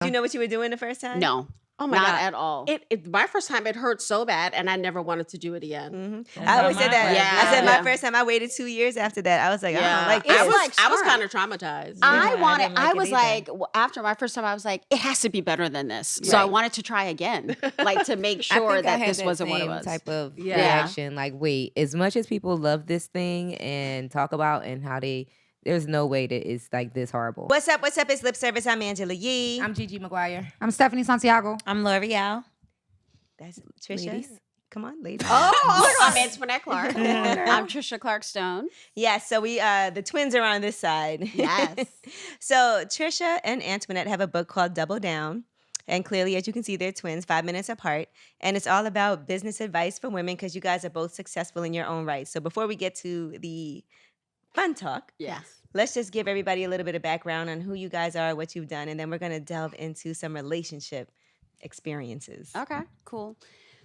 Do you know what you were doing the first time? No. Oh my Not God. at all. My first time, it hurt so bad, and I never wanted to do it again. I always said that. Yeah. I said my first time, I waited 2 years after that. I was like, I don't like this. I was kind of traumatized. I was like, after my first time, I was like, it has to be better than this. Right. So I wanted to try again, like to make sure that this wasn't what it was. Type of reaction. Like, wait, as much as people love this thing and talk about and how there's no way that it's like this horrible. What's up? What's up? It's Lip Service. I'm Angela Yee. I'm Gigi McGuire. I'm Stephanie Santiago. I'm L'Oreal. That's Tricia. Ladies. Come on, ladies. I'm Antoinette Clarke. I'm Tricia Clarke-Stone. Yes, so we the twins are on this side. Yes. So Tricia and Antoinette have a book called Double Down. And clearly, as you can see, they're twins, 5 minutes apart. And it's all about business advice for women because you guys are both successful in your own right. So before we get to the fun talk, let's just give everybody a little bit of background on who you guys are, what you've done, and then we're going to delve into some relationship experiences. Okay, cool.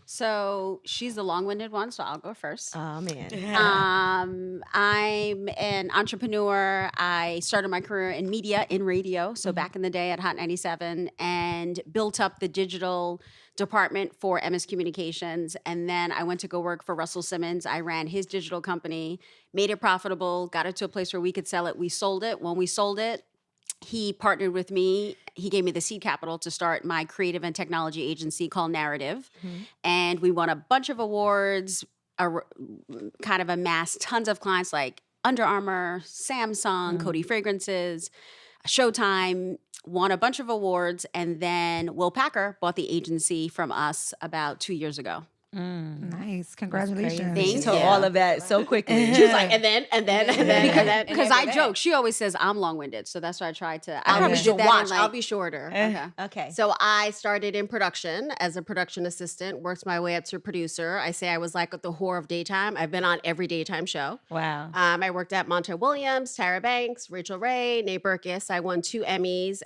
So she's the long-winded one, so I'll go first. Oh, man. I'm an entrepreneur. I started my career in media, in radio, so back in the day at Hot 97, and built up the digital department for MS Communications. And then I went to go work for Russell Simmons. I ran his digital company, made it profitable, got it to a place where we could sell it. We sold it. When we sold it, he partnered with me. He gave me the seed capital to start my creative and technology agency called Narrative. And we won a bunch of awards, kind of amassed tons of clients like Under Armour, Samsung, Coty Fragrances, Showtime, won a bunch of awards. And then Will Packer bought the agency from us about 2 years ago. Nice. Congratulations. Thank She told you. all of that so quickly. She was like, and then. Because I joke. She always says I'm long-winded. So that's why I try to. I probably should watch. I'll be shorter. Okay. Okay. So I started in production as a production assistant, worked my way up to producer. I say I was like the whore of daytime. I've been on every daytime show. Wow. I worked at Montel Williams, Tyra Banks, Rachel Ray, Nate Berkus. I won 2 Emmys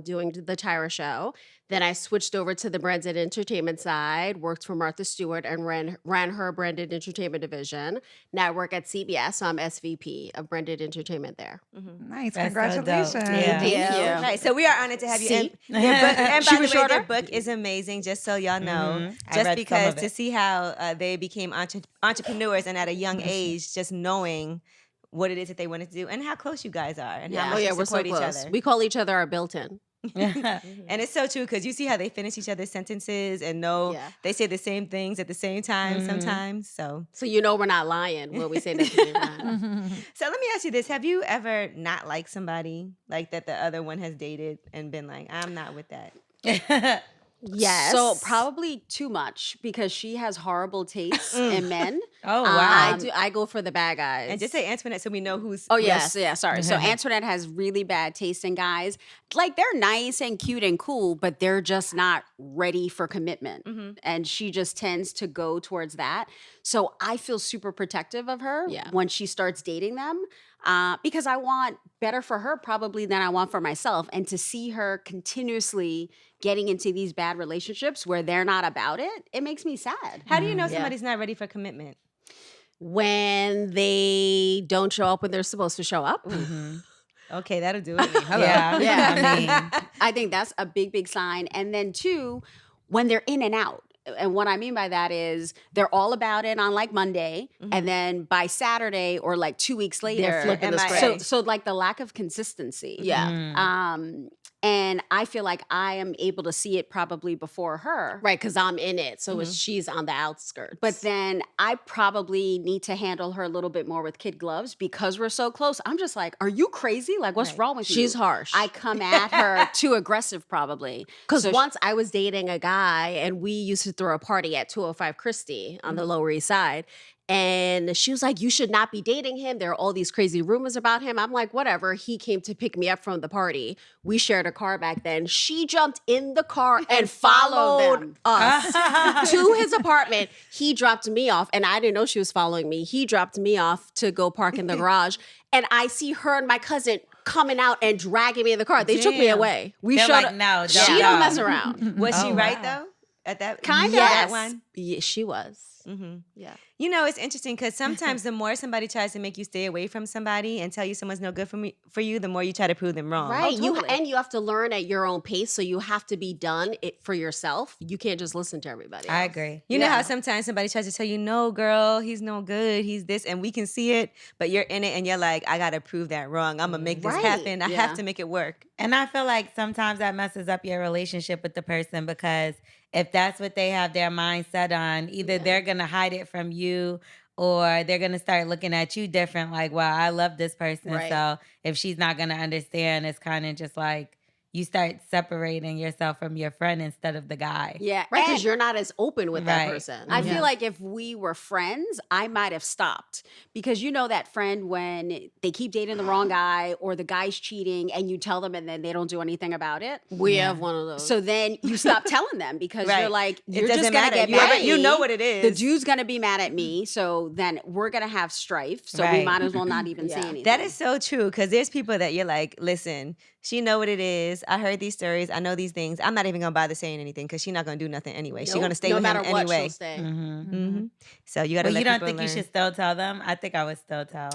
doing the Tyra show. Then I switched over to the branded entertainment side, worked for Martha Stewart and ran her branded entertainment division. Now I work at CBS, so I'm SVP of branded entertainment there. Nice. That's so dope. Congratulations. Yeah. Thank you. Right, so we are honored to have you. See? And their book, and She by the was way, their shorter? book is amazing, just so y'all know. I Just read some because of to it. see how they became entrepreneurs and at a young age, just knowing what it is that they wanted to do and how close you guys are and how much you we're so support each close. other. We call each other our built-in. And it's so true because you see how they finish each other's sentences and know they say the same things at the same time sometimes. So you know we're not lying when we say that at the same time. So let me ask you this. Have you ever not liked somebody like that the other one has dated and been like, I'm not with that? Yes. So probably too much because she has horrible taste in men. Oh, wow. I go for the bad guys. And just say Antoinette so we know who's. Oh, yes. Yeah, sorry. So Antoinette has really bad taste in guys. Like, they're nice and cute and cool, but they're just not ready for commitment. And she just tends to go towards that. So I feel super protective of her when she starts dating them because I want better for her probably than I want for myself. And to see her continuously getting into these bad relationships where they're not about it, it makes me sad. How do you know somebody's not ready for commitment? When they don't show up when they're supposed to show up. Okay, that'll do it. Yeah. I think that's a big, big sign. And then 2, when they're in and out. And what I mean by that is they're all about it on like Monday, and then by Saturday or like 2 weeks later, They're flipping the script. So like the lack of consistency. And I feel like I am able to see it probably before her. Right, because I'm in it. So she's on the outskirts. But then I probably need to handle her a little bit more with kid gloves because we're so close. I'm just like, are you crazy? Like, what's wrong with you? She's harsh. I come at her too aggressive probably. Because once I was dating a guy and we used to throw a party at 205 Christie on the Lower East Side. And she was like, you should not be dating him. There are all these crazy rumors about him. I'm like, whatever. He came to pick me up from the party. We shared a car back then. She jumped in the car and followed us to his apartment. He dropped me off, and I didn't know she was following me. He dropped me off to go park in the garage. And I see her and my cousin coming out and dragging me in the car. They took me away. They're showed like, up. no, She don't don't go. mess around. Was she Oh, right wow. though? At that Kind of. that one? Yeah, she was. Mm-hmm. Yeah. You know, it's interesting because sometimes the more somebody tries to make you stay away from somebody and tell you someone's no good for you, the more you try to prove them wrong. Right. totally. You have to learn at your own pace, so you have to be done it for yourself. You can't just listen to everybody I else. agree. You know how sometimes somebody tries to tell you, no, girl, he's no good, he's this, and we can see it, but you're in it and you're like, I gotta prove that wrong. I'm gonna make this Right. happen. I Yeah. have to make it work. And I feel like sometimes that messes up your relationship with the person because if that's what they have their mind set on, either they're going to hide it from you or they're going to start looking at you different. Like, well, I love this person. Right. So if she's not going to understand, it's kind of just like you start separating yourself from your friend instead of the guy. Yeah. Right, And because you're not as open with that Right. person. I feel like if we were friends, I might have stopped because you know that friend when they keep dating the wrong guy or the guy's cheating and you tell them and then they don't do anything about it. we have one of those. So then you stop telling them because Right. you're like, It you're doesn't just gonna matter. get You mad already- at you me. know what it is. The dude's gonna be mad at me, so then we're gonna have strife. So we Right. might as well not even say Yeah. anything. That is so true because there's people that you're like, listen, she know what it is. I heard these stories. I know these things. I'm not even gonna bother saying anything because she's not gonna do nothing anyway. She's gonna stay no with matter him what, anyway. she'll stay. Mm-hmm. So you gotta But let you don't people think you learn. should still tell them? I think I would still tell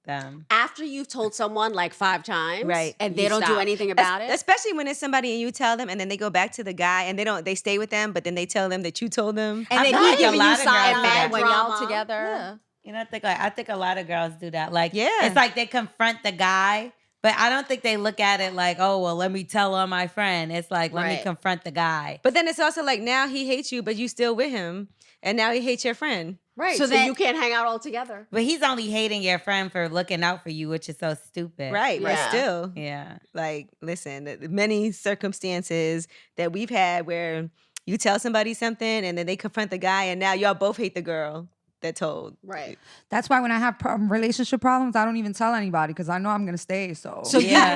them. After you've told someone like 5 times, Right. and you they don't do stop. anything about it. Especially when it's somebody and you tell them and then they go back to the guy and they stay with them, but then they tell them that you told them. And I then feel he's like a giving you lot of girls side do eye that. when y'all Drama. together. Yeah. You know, I think a lot of girls do that. Like, Yeah. it's like they confront the guy, but I don't think they look at it like, oh, well, let me tell on my friend. It's like, let me Right. confront the guy. But then it's also like now he hates you, but you still with him, and now he hates your friend. Right. So So, then- you can't hang out all together. But he's only hating your friend for looking out for you, which is so stupid. Right. But Yeah. still, Yeah. like, listen, many circumstances that we've had where you tell somebody something and then they confront the guy, and now y'all both hate the girl that told. Right. That's why when I have relationship problems, I don't even tell anybody because I know I'm gonna stay. So, So Yeah.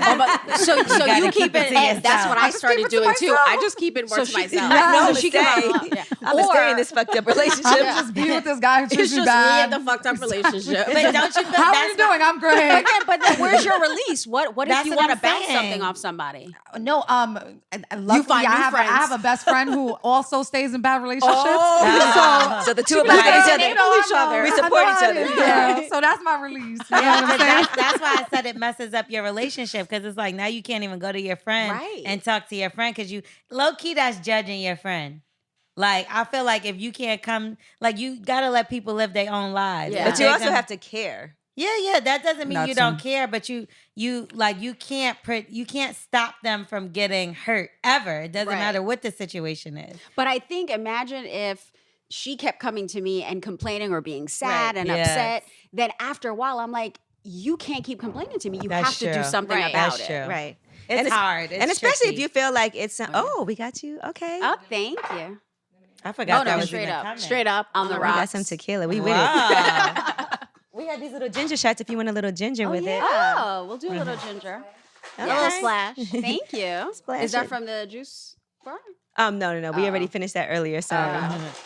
so gotta you keep keep it it. to and That's yourself. what I I just started keep it to doing too. myself. I just keep it more to myself. I know, so I'm she stay. can. Yeah. I'm gonna stay in this fucked up relationship. I'm just be with this guy who It's treats just me me bad. and the fucked up relationship. But don't you feel How are that's you doing? I'm great. But then where's your release? What if That's you what want to I'm bounce saying. something off somebody? No, luckily find I new have friends. a best friend who also stays in bad relationships. Oh. So the two of us like, got each "Oh, other. they know each other. We I support know each how other. it is. Yeah. So that's my release. You know Yeah, what but I'm saying? that's why I said it messes up your relationship because it's like now you can't even go to your friend Right. and talk to your friend because you low key that's judging your friend. Like I feel like if you can't come, like you gotta let people live their own lives. Yeah. If But you they also gonna- have to care. Yeah. That doesn't mean Not you to- don't care, but you can't stop them from getting hurt ever. It doesn't Right. matter what the situation is. But I think imagine if she kept coming to me and complaining or being sad Right. and Yes. upset. Then after a while, I'm like, you can't keep complaining to me. You That's have to do true. something Right. about That's it. true. Right. It's And hard. It's and especially if tricky. you feel like it's, yeah. oh, we got you. Okay. Oh, thank you. I forgot Oh, that no, was straight even up. coming. Straight up on the we rocks. got some tequila. We with it. Wow. We got these little ginger shots if you want a little ginger with it. Oh, we'll do a little ginger. A little Okay. splash. Thank you. Splash Is that it. from the juice bar? No. We already Oh. finished that earlier. Sorry.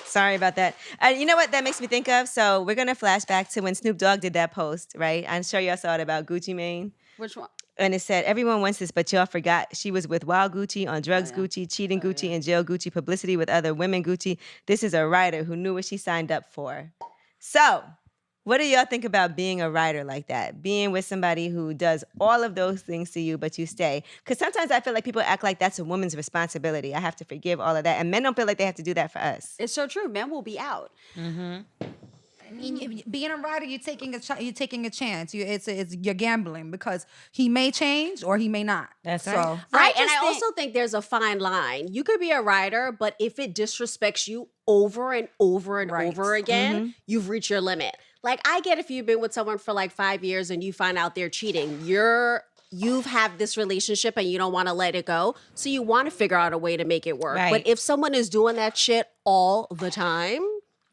Sorry about that. You know what that makes me think of? So we're going to flash back to when Snoop Dogg did that post, right? I'm sure y'all saw it about Gucci Mane. Which one? And it said, everyone wants this, but y'all forgot she was with Wild Gucci, on drugs yeah. Gucci, cheating Gucci, in jail Gucci, publicity with other women Gucci. This is a writer who knew what she signed up for. So, what do y'all think about being a writer like that? Being with somebody who does all of those things to you, but you stay? Because sometimes I feel like people act like that's a woman's responsibility. I have to forgive all of that. And men don't feel like they have to do that for us. It's so true. Men will be out. Being a writer, you're taking a chance. You're gambling because he may change or he may not. That's So, right. Right. I And just I think- also think there's a fine line. You could be a writer, but if it disrespects you over and over and Right. over again, you've reached your limit. Like I get if you've been with someone for like 5 years and you find out they're cheating, you've had this relationship and you don't want to let it go. So you want to figure out a way to make it work. Right. But if someone is doing that shit all the time,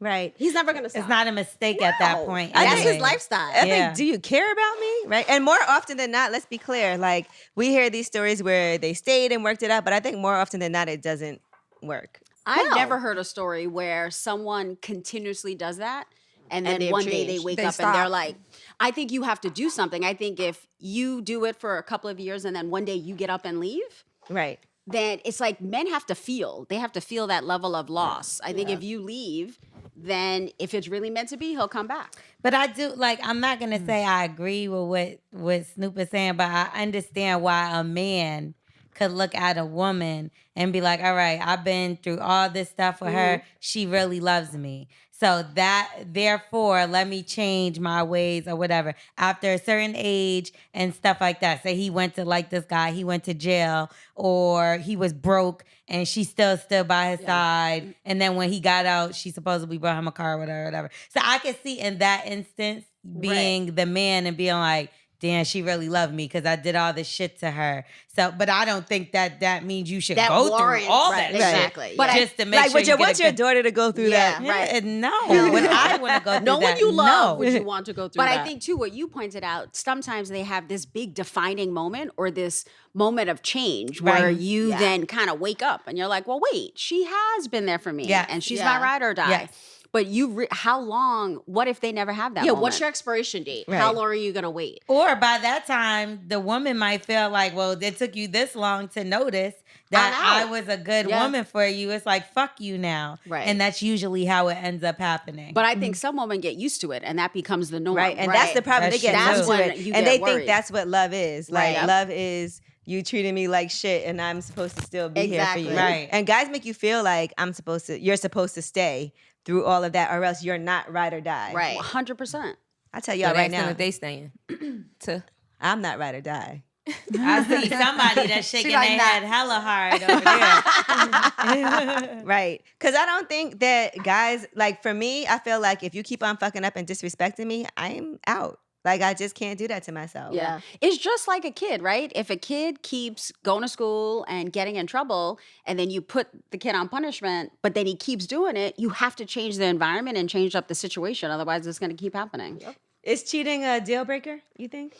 Right. he's never gonna stop. It's not a mistake at that No. point. That's anyway. his lifestyle. I Yeah. think, do you care about me? Right. And more often than not, let's be clear, like we hear these stories where they stayed and worked it out, but I think more often than not, it doesn't work. I've No. never heard a story where someone continuously does that. And then they've one day they changed. wake They up and they're stop. like, I think you have to do something. I think if you do it for a couple of years and then one day you get up and leave, Right. then it's like men have to feel. They have to feel that level of loss. I think if you leave, then if it's really meant to be, he'll come back. But I do like. I'm not gonna say I agree with what Snoop is saying, but I understand why a man could look at a woman and be like, "All right, I've been through all this stuff with her. She really loves me. So that, therefore, let me change my ways or whatever." After a certain age and stuff like that. Say he went to like this guy, he went to jail, or he was broke and she still stood by his side. And then when he got out, she supposedly brought him a car with her or whatever. So I could see in that instance being the man and being like, damn, she really loved me because I did all this shit to her. So, but I don't think that means you should That go warrants- through all right, that exactly, shit. yeah. Just to make Like, sure would you get want a your good- daughter to go through that? Yeah, no, would I want to go through No that? one you love No. would you want to go through But that. I think too, what you pointed out, sometimes they have this big defining moment or this moment of change where Right. you Yeah. then kind of wake up and you're like, well, wait, she has been there for me, Yes. and she's Yeah. my ride or die. Yes. But how long? What if they never have that? yeah, moment? what's your expiration date? Right. How long are you gonna wait? Or by that time, the woman might feel like, well, it took you this long to notice that I'm I out. was a good Yeah. woman for you. It's like, fuck you now. Right. And that's usually how it ends up happening. But I think some women get used to it, and that becomes the norm. Right, and that's the problem. That's They get true. used That's to when it, you and get they worried. think that's what love is. Like Right. love is you treating me like shit, and I'm supposed to still be here for Exactly. you. Right. And guys make you feel like you're supposed to stay through all of that, or else you're not ride or die. Right. 100%. I tell So y'all right ask them now, if they staying. To I'm not ride or die. I see somebody that's shaking like, their nah. head hella hard over there. Right. Because I don't think that guys, like for me, I feel like if you keep on fucking up and disrespecting me, I'm out. Like I just can't do that to myself. Yeah. It's just like a kid, right? If a kid keeps going to school and getting in trouble, and then you put the kid on punishment, but then he keeps doing it, you have to change the environment and change up the situation. Otherwise, it's going to keep happening. Is cheating a deal breaker, you think?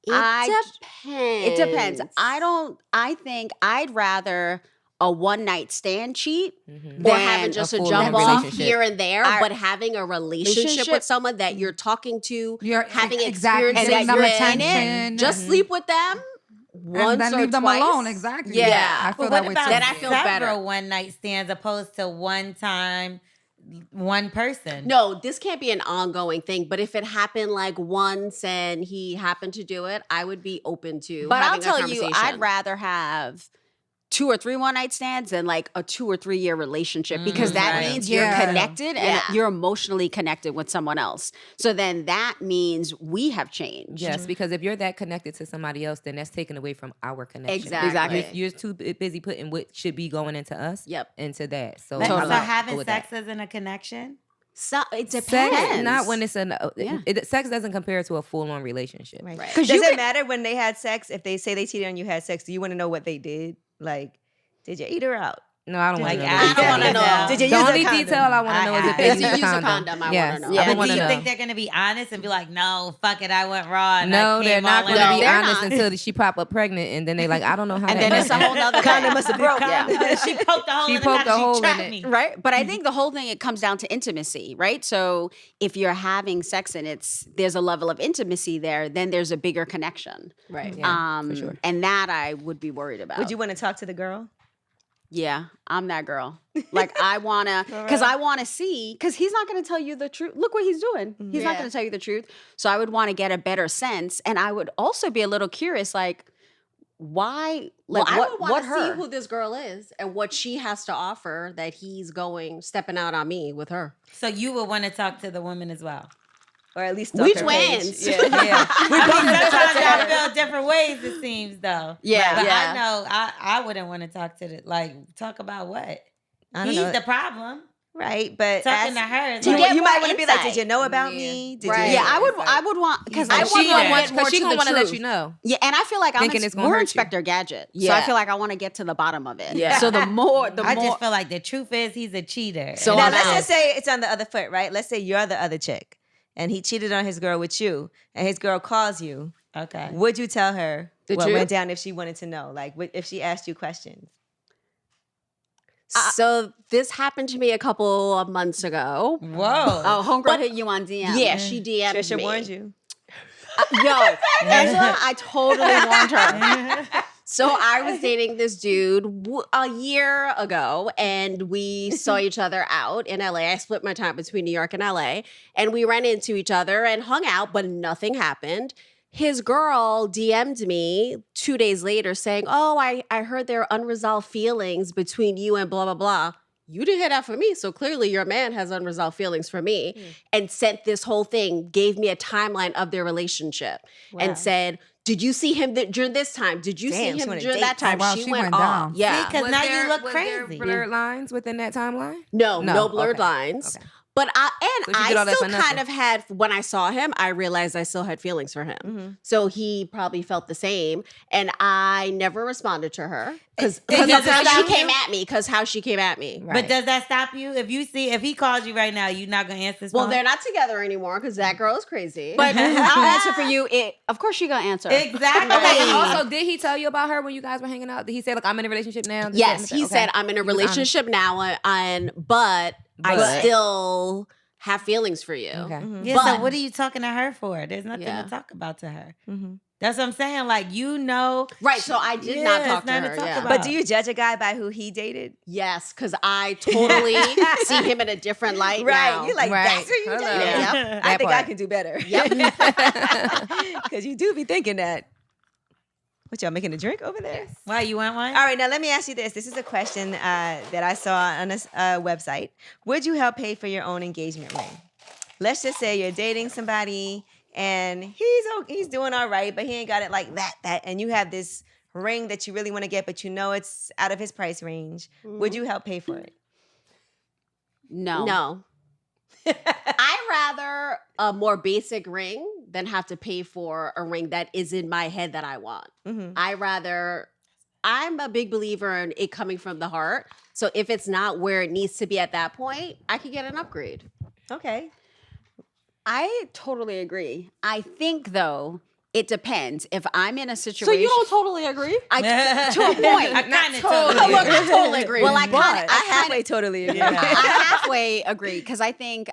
It It depends. I think I'd rather a one-night stand cheat Or having just a full jump on off relationship. here and there, I- but having a relationship with someone that you're talking to, You're having exactly, experiences giving them with attention, it, just and- sleep with them once and then or leave them twice. alone. Exactly. Yeah. I feel But that what way about too. Then I feel better. several one night stands opposed to one time, one person? No, this can't be an ongoing thing. But if it happened like once and he happened to do it, I would be open to. But I'll having a tell you, I'd conversation. rather have 2 or 3 one-night stands than like a 2 or 3 year relationship, because that right. means you're Yeah. connected and Yeah. you're emotionally connected with someone else. So then that means we have changed. yes, because if you're that connected to somebody else, then that's taken away from our connection. Exactly. You're too busy putting what should be going into us. Yep. Into that. So, So I love- go having with sex that. isn't a connection? So it depends. Sex, not when it's Yeah. sex doesn't compare to a full-on relationship. Right. Right. Does it matter when they had sex? If they say they cheated on you, had sex, do you want to know what they did? Like, did you eat her out? No, I don't want Like, to know. I the don't details. wanna know. Did you The use a only condom? detail I want to know is if Did they you used use a condom. condom? I wanna Yes, know. I Yeah, would But want do to you know. think they're going to be honest and be like, no, fuck it, I went raw. And No, I they're came not all going in to on be it." they're honest not. until she pop up pregnant, and then they like, I don't know how. And that then it's a happened. whole nother Condom thing. must have broke. Yeah. She poked a hole She in the poked a condom. hole She in trapped it. me. Right. But I think the whole thing, it comes down to intimacy, right? So if you're having sex and there's a level of intimacy there, then there's a bigger connection. Right. Yeah, for sure. And that I would be worried about. Would you want to talk to the girl? Yeah, I'm that girl. Like I wanna, because I wanna see, because he's not gonna tell you the truth. Look what he's doing. He's not Yeah. gonna tell you the truth. So I would want to get a better sense, and I would also be a little curious, like, why? Well, Like I would what want to her? see who this girl is and what she has to offer that he's stepping out on me with her. So you would want to talk to the woman as well? Or at least We stalk her page? twins. Yeah. Yeah. Sometimes y'all feel different ways, it seems, though. Yeah, But yeah. I know I wouldn't want to talk to talk about what? I don't He's know. the problem. Right, but Talking to her. To like, get you might more want to be like, insight. did you know about Yeah. me? Did Right. you? Yeah, I would. It's like- I would want, because He's I a want cheater. to get more Because she to gonna the want to let truth. you know. Yeah, and I feel like Thinking it's gonna we're hurt you. Inspector Gadget. So Yeah. I feel like I want to get to the bottom of it. Yeah. So the more, I just feel like the truth is he's a cheater. So And Now I'm let's out. just say it's on the other foot, right? Let's say you're the other chick, and he cheated on his girl with you, and his girl calls you. okay. Would you tell her The what truth? went down if she wanted to know? Like, if she asked you questions? So this happened to me a couple of months ago. Whoa. Oh, homegirl hit you on DM. Yeah, she DM'd Trisha me. warned you. Yo, Angela, I totally warned her. So I was dating this dude a year ago, and we saw each other out in LA. I split my time between New York and LA, and we ran into each other and hung out, but nothing happened. His girl DM'd me 2 days later saying, "Oh, I heard there are unresolved feelings between you and blah, blah, blah." You didn't hear that from me, so clearly your man has unresolved feelings for me, and sent this whole thing, gave me a timeline of their relationship, and said, "Did you see him during this time? Did you Damn, see she him wanna during date. that time?" Oh, wow, she she went went off. down. Yeah. See, 'cause now you look was there crazy. blurred lines within that timeline? No blurred okay. lines. Okay. But So she did all I that still for kind nothing. of had, when I saw him, I realized I still had feelings for him. So he probably felt the same. And I never responded to her because does how that she stop came you? at me. Because how she came at me. Right. But does that stop you? If he calls you right now, you're not gonna answer his Well, phone? they're not together anymore because that girl is crazy. But I'll answer for you. Of course, she gonna answer. Exactly. Okay, and also, did he tell you about her when you guys were hanging out? Did he say, "Look, I'm in a relationship now"? this, that, and Yes, the he third? said, Okay. "I'm in a He was honest. relationship now, but I But- still have feelings for you." Okay. Yeah, But- so what are you talking to her for? There's nothing Yeah. to talk about to her. Mm-hmm. That's what I'm saying. Like, Right, so I did Yeah, not it's talk to nothing to her. talk Yeah. about. But do you judge a guy by who he dated? Yes, because I totally see him in a different light now. You're like, Right. that's who you Hello. dated. Yep. I That think I part. can do better. Yep. Because you do be thinking that. What, y'all making a drink over there? Why, you want one? All right, now let me ask you this. This is a question that I saw on a website. Would you help pay for your own engagement ring? Let's just say you're dating somebody and he's doing all right, but he ain't got it like that. And you have this ring that you really want to get, but you know it's out of his price range. Would you help pay for it? No. No. I rather a more basic ring than have to pay for a ring that is in my head that I want. Mhm. I'm a big believer in it coming from the heart. So if it's not where it needs to be at that point, I could get an upgrade. Okay. I totally agree. I think though it depends. If I'm in a situation, So you don't totally agree? I to a point. I kind of totally. Look, I totally agree. Well, I But kind of, I halfway totally agree. I halfway agree because I think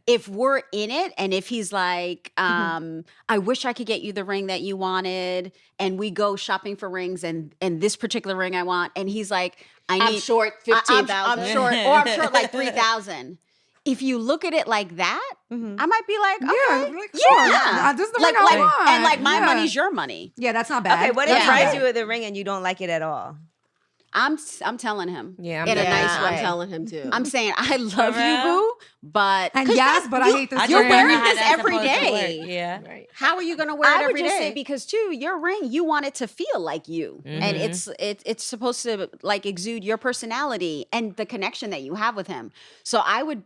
if we're in it and if he's like, I wish I could get you the ring that you wanted, and we go shopping for rings and this particular ring I want, and he's like, I'm need short I'm 15,000. short, or I'm short like 3,000. If you look at it like that, I might be like, okay, Yeah, like, sure. This is the ring I want. and like my Yeah. money's your money. Yeah, that's not bad. Okay, what if Yeah. he buys you the ring and you don't like it at all? I'm telling him, Yeah, I'm in a definitely- nice way. I'm telling him too. I'm saying I love you, real? boo, but And yes, but I hate this you're ring. wearing How this that's every supposed to day. work. Yeah. Right. How are you going to wear it I would every just day? say because too, your ring, you want it to feel like you, and Mm-hmm. it's supposed to like exude your personality and the connection that you have with him. So I would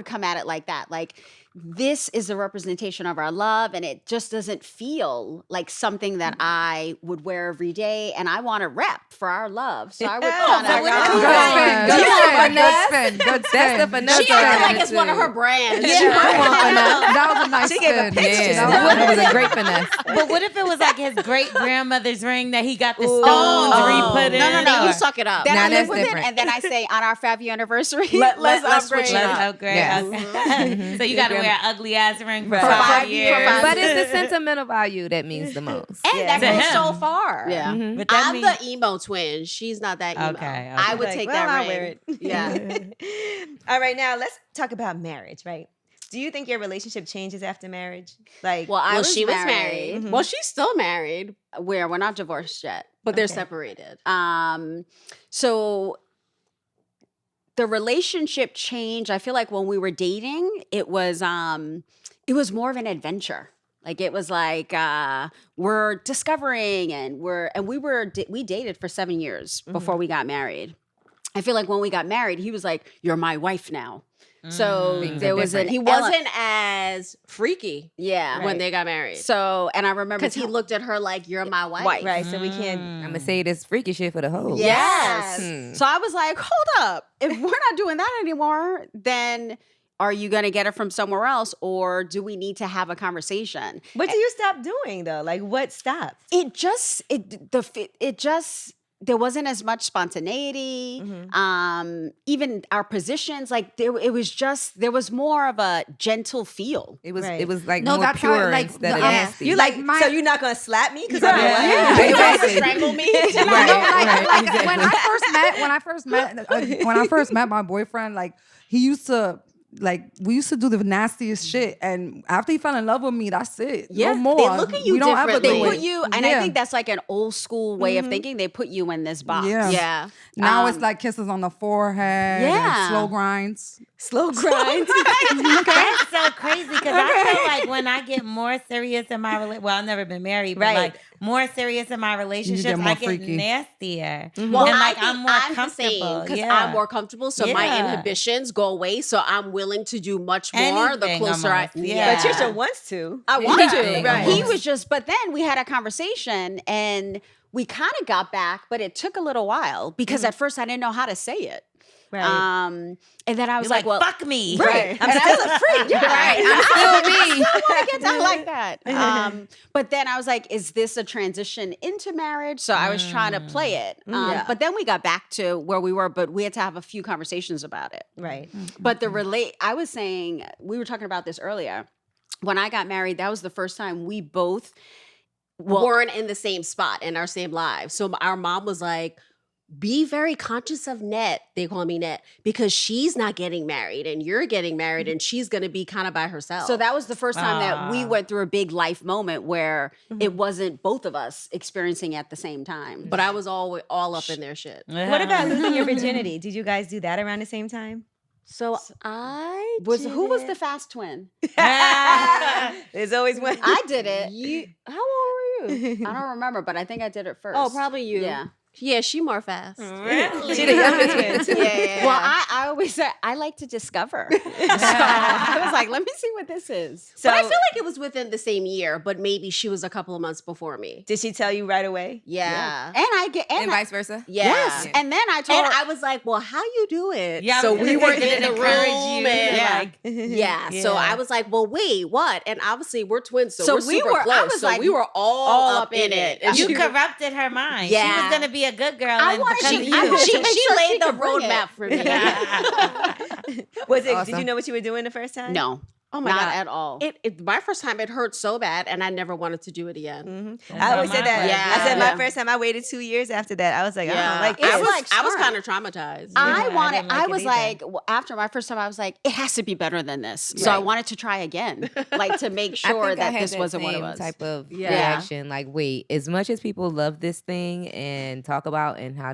come at it like that, like this is a representation of our love, and it just doesn't feel like something that I would wear every day, and I want to rep for our love. So I would kind so of. what if Good Yeah. spin. Good spin. Good spin. That's the finesse. Good She acted spin. like it's one of her brands. Yeah. I want finesse. That was a nice She gave a spin. pitch just Yeah, now. that was a great finesse. But what if it was like his great grandmother's ring that he got the stones Oh. re-put in? No, you or- suck it up. Then Nah, I live that's with different. it, and then I say on our 5-year anniversary, Let's let's switch upgrade. it Let's up. upgrade. Yes. Okay. So you got to wear an ugly ass ring for Right. For 5 5 years. years. But it's the sentimental value that means the most. And Yeah. that To goes him. so far. Yeah. But that I'm means, the emo twin. She's not that emo. Okay, I okay. would Like, take well, that I'll ring. wear it. Yeah. All right, now let's talk about marriage, right? Do you think your relationship changes after marriage? Like, Well, I was she was married. married. Mhm. Well, she's still married, We're not divorced yet. but they're Okay. separated. So the relationship changed. I feel like when we were dating, it was more of an adventure. Like it was like we're discovering, and we dated for 7 years before we got married. I feel like when we got married, he was like, "You're my wife now." So Things there are was an different. He wasn't as freaky yeah. when they got married. So and I remember Because he looked at her like, "You're my wife." right, so we can't. I'm gonna say this freaky shit for the whole. Yes. Hmm. So I was like, hold up. If we're not doing that anymore, then are you going to get it from somewhere else, or do we need to have a conversation? What do you stop doing though? Like, what stopped? It just there wasn't as much spontaneity. Even our positions, like there was more of a gentle feel. It was Right. it was like No, more that's how, pure like, instead of the- nasty. You like, my- so you're not gonna slap me because Right. I'm black? Yeah. You want to Exactly. strangle me? Right, No, right, like exactly. when I first met my boyfriend, like he used to we used to do the nastiest shit, and after he fell in love with me, that's it. Yeah, No more. they look at you we don't ever differently. do They it. put you, and I think that's like an old school way of thinking. They put you in this box. Yeah. Yeah. Now it's like kisses on the forehead, Yeah. and slow grinds. Slow grind. That's so crazy because I feel like when I get more serious in my relationship, well, I've never been married, but Right. like more serious in my relationships, more I get freaky. nastier. Well, and I like think I'm more I'm the comfortable. same because yeah. I'm more comfortable, so my Yeah. inhibitions go away. So I'm willing to do much more the Anything closer almost, I. yeah. But Trisha wants to. I want to. Anything Right. He was just, but then we had a conversation and we kind of got back, but it took a little while because at first I didn't know how to say it. Right. And then I was You're like, well, fuck me. Right. I'm still a freak. Yeah, right. I'm still me. I want to get down like that. But then I was like, is this a transition into marriage? So I was trying to play it. Yeah. But then we got back to where we were, but we had to have a few conversations about it. Right. But I was saying, we were talking about this earlier. When I got married, that was the first time we both weren't in the same spot in our same lives. So our mom was like, be very conscious of Net. They call me Net because she's not getting married and you're getting married and she's going to be kind of by herself. So that was the first time that we went through a big life moment where it wasn't both of us experiencing at the same time. But I was all up in their shit. What about losing your virginity? Did you guys do that around the same time? So I Who was did the it. fast twin? There's always one. I did it. How old were you? I don't remember, but I think I did it first. Oh, probably you. Yeah. Yeah, she more fast. Really? She the younger twin. too. Yeah. Well, I always said I like to discover. So I was like, let me see what this is. But I feel like it was within the same year, but maybe she was a couple of months before me. Did she tell you right away? Yeah. And vice versa. Yes. Yeah. And then I told And her, I was like, well, how you do it? Yeah, so I was we gonna were say, in did the it encourage room you? and Yeah. like, yeah. So I was like, well, wait, what? And obviously we're twins, so, we're we super were- I close. was So like, we were all up in it. And You she- corrupted her mind. She Yeah. was gonna be a good girl. I and wanted because to- of I you. wanted she to make sure laid she the could bring it. roadmap for me. Was it? Did Awesome. you know what you were doing the first time? no. Oh my Not God. at all. My first time, it hurt so bad, and I never wanted to do it again. I always said that. Yeah. I said my Yeah. first time. I waited 2 years after that. I was like, I don't like It's this. I was smart. kind of traumatized. I I wanted, didn't like I it was either. like, after my first time, I was like, it has to be better than this. So I Right. wanted to try again, like to make I sure think I that had this wasn't what it same was. type of Yeah. reaction. Like, wait, as much as people love this thing and talk about and how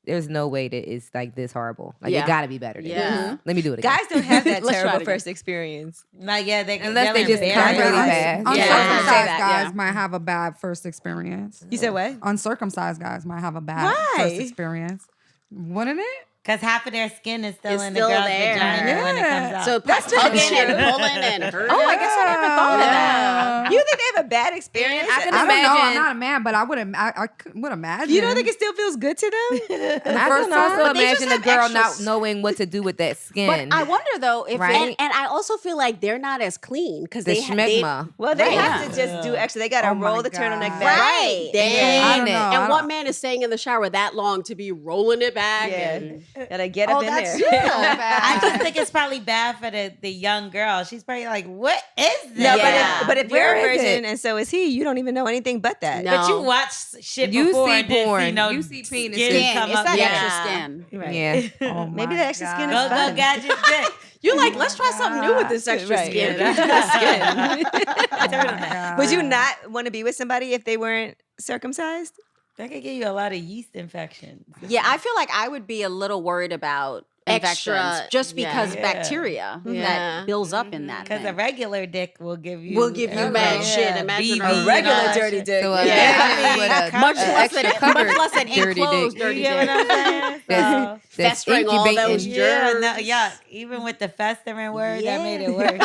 there's no way that it's like this horrible. Like, Yeah. it got to be better than Yeah. this. Let me do it again. Guys don't have that Let's try it terrible again. first experience. Like, yeah, Unless they just embarrassed. come really fast. Yeah. Uncircumcised Say that, guys yeah. might have a bad first experience. You said what? Uncircumcised guys might have a bad Why? first experience. Wouldn't it? Because half of their skin is still It's in still the girl's there. vagina when it comes out. So that's tugging and pulling and hurting. Oh, I guess I never thought of that. You think they have a bad experience? I can I don't know. I'm imagine. not a man, but I would imagine. You don't think it still feels good to them? I first can also time? But they just imagine a have girl extra not knowing what to do with that skin. But I wonder though if Right? And I also feel like they're not as clean because the they schmegma. Well, they Right. have to just do extra. They got to Oh my roll the turtleneck God. back. Right. I don't it. know. I And don't- what man is staying in the shower that long to be rolling it back? Yeah. And Gotta get up in there. I just think it's probably bad for the young girl. She's probably like, what is this? No, Yeah. but if Where you're a is virgin it? and so is he, you don't even know anything but that. No. But you watch shit You before see and didn't porn. See no You see penis. skin skin, come it's up. that Yeah. extra skin. Right. Yeah. Oh Maybe my the extra skin is God. Go, fun. go, gadget dick. you're like, let's try something new with this extra Right. skin. Yeah. Oh my God. Would you not want to be with somebody if they weren't circumcised? That could give you a lot of yeast infections. Yeah, I feel like I would be a little worried about Extra, infections just because yeah. bacteria Yeah. that builds up in that. Because a thing. regular dick will give you Will give you mad shit. Imagine BV, a regular all that dirty shit. dick. So Yeah. with a Much a less extra than covered much less than dirty enclosed dick. dirty You get what I'm saying? That's- So, That's Festering all incubating. those yeah, germs. no, yuck. Even with the festering word, that made it worse.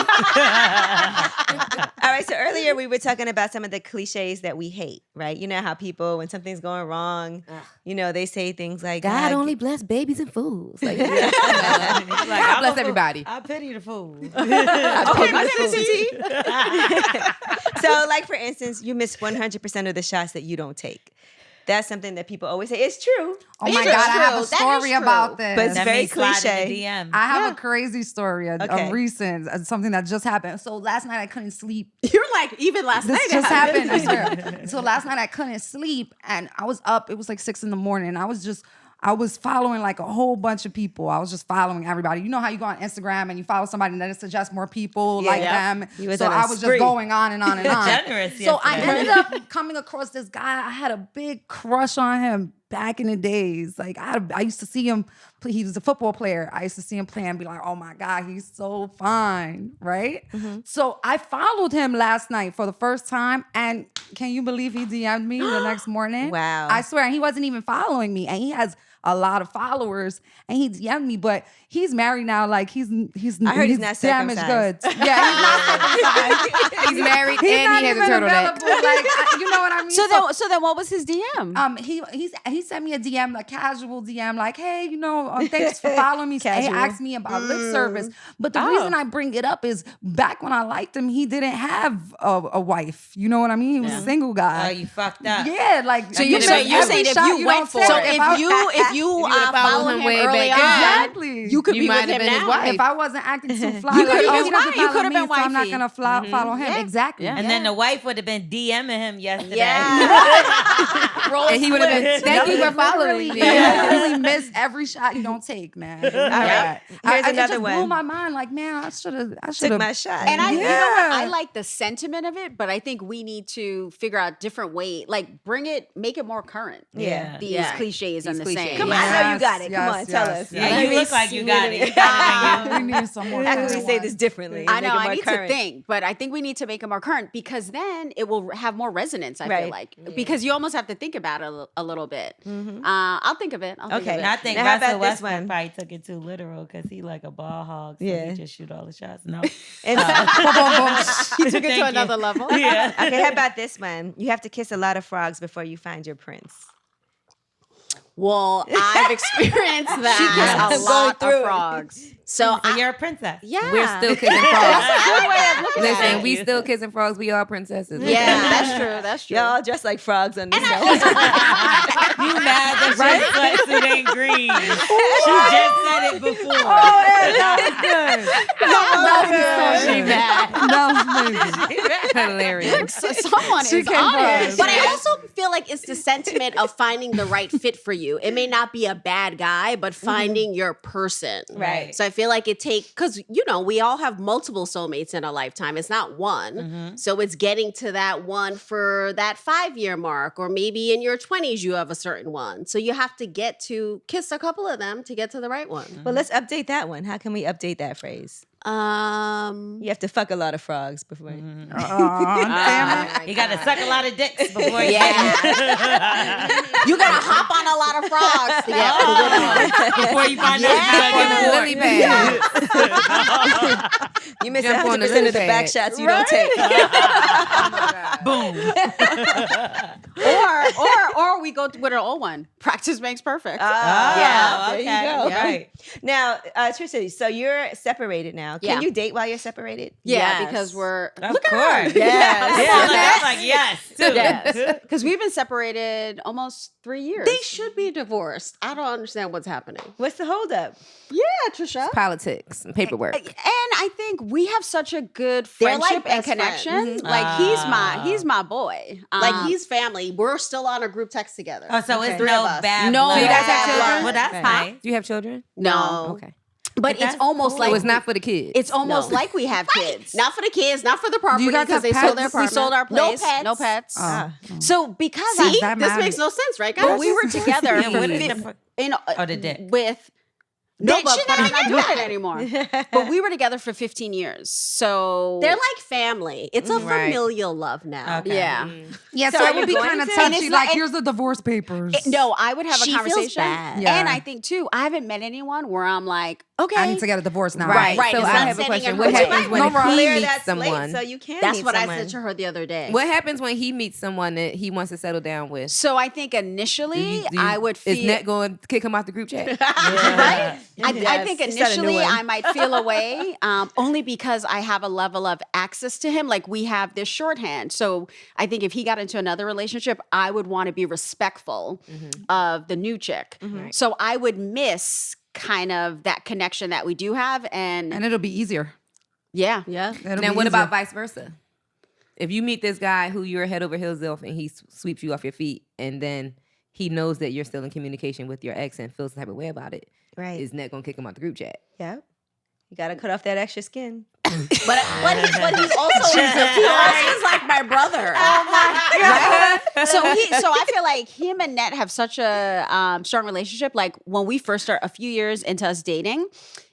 All right, so earlier we were talking about some of the cliches that we hate, right? You know how people, when something's going wrong, you know, they say things like, God only bless babies and fools. Like, Like, God I'm bless a fool. everybody. I pity the fool. Okay, so like for instance, you miss 100% of the shots that you don't take. that's something that people always say. It's true. Oh It's my true. God, I have a That is story true. about this. But it's That very means slide in the cliche. DM. I have a crazy story, a Okay. recent, something that just happened. So last night I couldn't sleep. You're like, even last night This it just happened, I swear. So last night I couldn't sleep and I was up. It was like 6 a.m. I was following like a whole bunch of people. I was just following everybody. You know how you go on Instagram and you follow somebody and then it suggests more people like them. You was So on a I was spree. just going on and on and on. Generous So I yesterday. ended up coming across this guy. I had a big crush on him back in the days. Like I used to see him play. He was a football player. I used to see him play and be like, oh my God, he's so fine, right? So I followed him last night for the first time. And can you believe he DM'd me the next morning? Wow. I swear, he wasn't even following me. And he has a lot of followers and he DM'd me, but he's married now. Like he's I heard he's not damaged circumcised. goods. Yeah, he's not circumcised. He's married He's and not he has a even turtleneck. available. Like, you know what I mean? So then what was his DM? He sent me a DM, a casual DM, like, hey, thanks for following me. He Casual. asked me about lip service. But the reason I bring it up is back when I liked him, he didn't have a wife. You know what I mean? He was a single Oh, guy. you fucked up. Yeah, like So you're saying if you went for it. So if you would've followed followed him him way early back on, then. Exactly. you could You be might with have him been his now. wife. If I wasn't acting too fly, You like, could be oh, his he doesn't wife. You follow could have me, been so I'm not wifey. gonna follow him. Yeah. Exactly. Yeah. And then the wife would have been DMing him yesterday. Yeah. And he would have been, thank you for following me. You really miss every shot you don't take, man. All right. Here's it another just blew one. my mind. Like, man, I should have. Took my shot. And you know what? I Yeah. like the sentiment of it, but I think we need to figure out different ways, like make it more current. Yeah. These cliches and the cliches. saying. Come on, I know you got it. Come on, tell us. Yeah, you look like you got it. You got it in you. We need some more. How can we current say ones. this differently? I Make know. it I more need current? to think, but I think we need to make it more current because then it will have more resonance. I Right. feel like because you almost have to think about it a little bit. I'll think of it. I'll think Okay. of And I it. think Now, how Russell about this Westbrook one? probably took it too literal because he like a ball hog, so Yeah. he just shoot all the shots. No. And You took it Thank to you. another level. Yeah. okay, how about this one? You have to kiss a lot of frogs before you find your prince. Well, I've experienced that keeps a going lot through of it. frogs. So So you're a princess. yeah, We're still kissing frogs. Good way of looking at Listen, it. we still kissing frogs. We all princesses. Yeah, that's true. That's true. Y'all all dressed like frogs on this show. You mad that your sweatsuit ain't green. She just said it before. Oh, yeah, that was good. She mad. That was amazing. Hilarious. Someone She is came on first. it. But I also feel like it's the sentiment of finding the right fit for you. It may not be a bad guy, but finding your person. Right. So I feel like because, we all have multiple soulmates in a lifetime. It's not one. So it's getting to that one for that 5-year mark, or maybe in your 20s, you have a certain one. So you have to get to kiss a couple of them to get to the right one. Well, let's update that one. How can we update that phrase? You have to fuck a lot of frogs before. Damn it. You got to suck a lot of dicks before you You gotta hop on a lot of frogs to get the good one. before you find Jump on out the you lily pad. You miss Jump on the 100% of the lily back pad. shots you don't take. boom. Or we go with an old one. Practice makes perfect. Yeah, okay. there you go. Right. Now, Tricia, so you're separated now. Can Yeah. you date while you're separated? yeah, Yes. because we're Of course. Yes. Yeah, that's like yes, too. yes, because we've been separated almost 3 years. They should be divorced. I don't understand what's happening. What's the holdup? Yeah, Trisha. Politics and paperwork. And I think we have such a good They're like friendship and best friends. connection. Mhm. Like he's my boy. Like he's family. We're still on a group text together. Oh, so it's Okay. no Three of us. bad No blood. So you guys have bad children? Well, that's Right. nice. Do you have children? No. Okay. but it's that's almost cool. like So it's not for the kids. It's almost No. like we have kids. Not for the kids, not for the property, you guys because have they sold their pets? We apartment. sold our place. No pets. No pets. Oh. So because See, That this matters. makes no sense, right, guys? well, we were together Yeah, what is the- in the dick. with no, She's but not I'm even not doing doing it anymore. But we were together for 15 years. So They're like family. It's a Right. familial love now. Okay. yeah. Yeah, So so, are it would you be going kind of to? And touchy. it's Like, not- here's the divorce papers. No, I would have She a feels conversation. bad. Yeah. And I think too, I haven't met anyone where I'm like, okay. I need to get a divorce now. Right. Right, So it's I not have a sending question. her What away. happens when No he problem. Clear meets that slate someone? so you can That's meet what someone. I said to her the other day. What happens when he meets someone that he wants to settle down with? So I think initially Do you- I would feel Is Net going to kick him out the group chat? right? I think Yes. Start a new initially one. I might feel away, only because I have a level of access to him. Like we have this shorthand. So I think if he got into another relationship, I would want to be respectful of the new chick. Mhm. So I would miss kind of that connection that we do have. And And it'll be easier. yeah. Yeah. It'll Now, be what easier. about vice versa? If you meet this guy who you're head over heels off and he sweeps you off your feet, and then he knows that you're still in communication with your ex and feels the type of way about it, Right. is Net gonna kick him out the group chat? Yep. You got to cut off that extra skin. But he also is like my brother. Right? So I feel like him and Net have such a strong relationship. Like when we first started, a few years into us dating,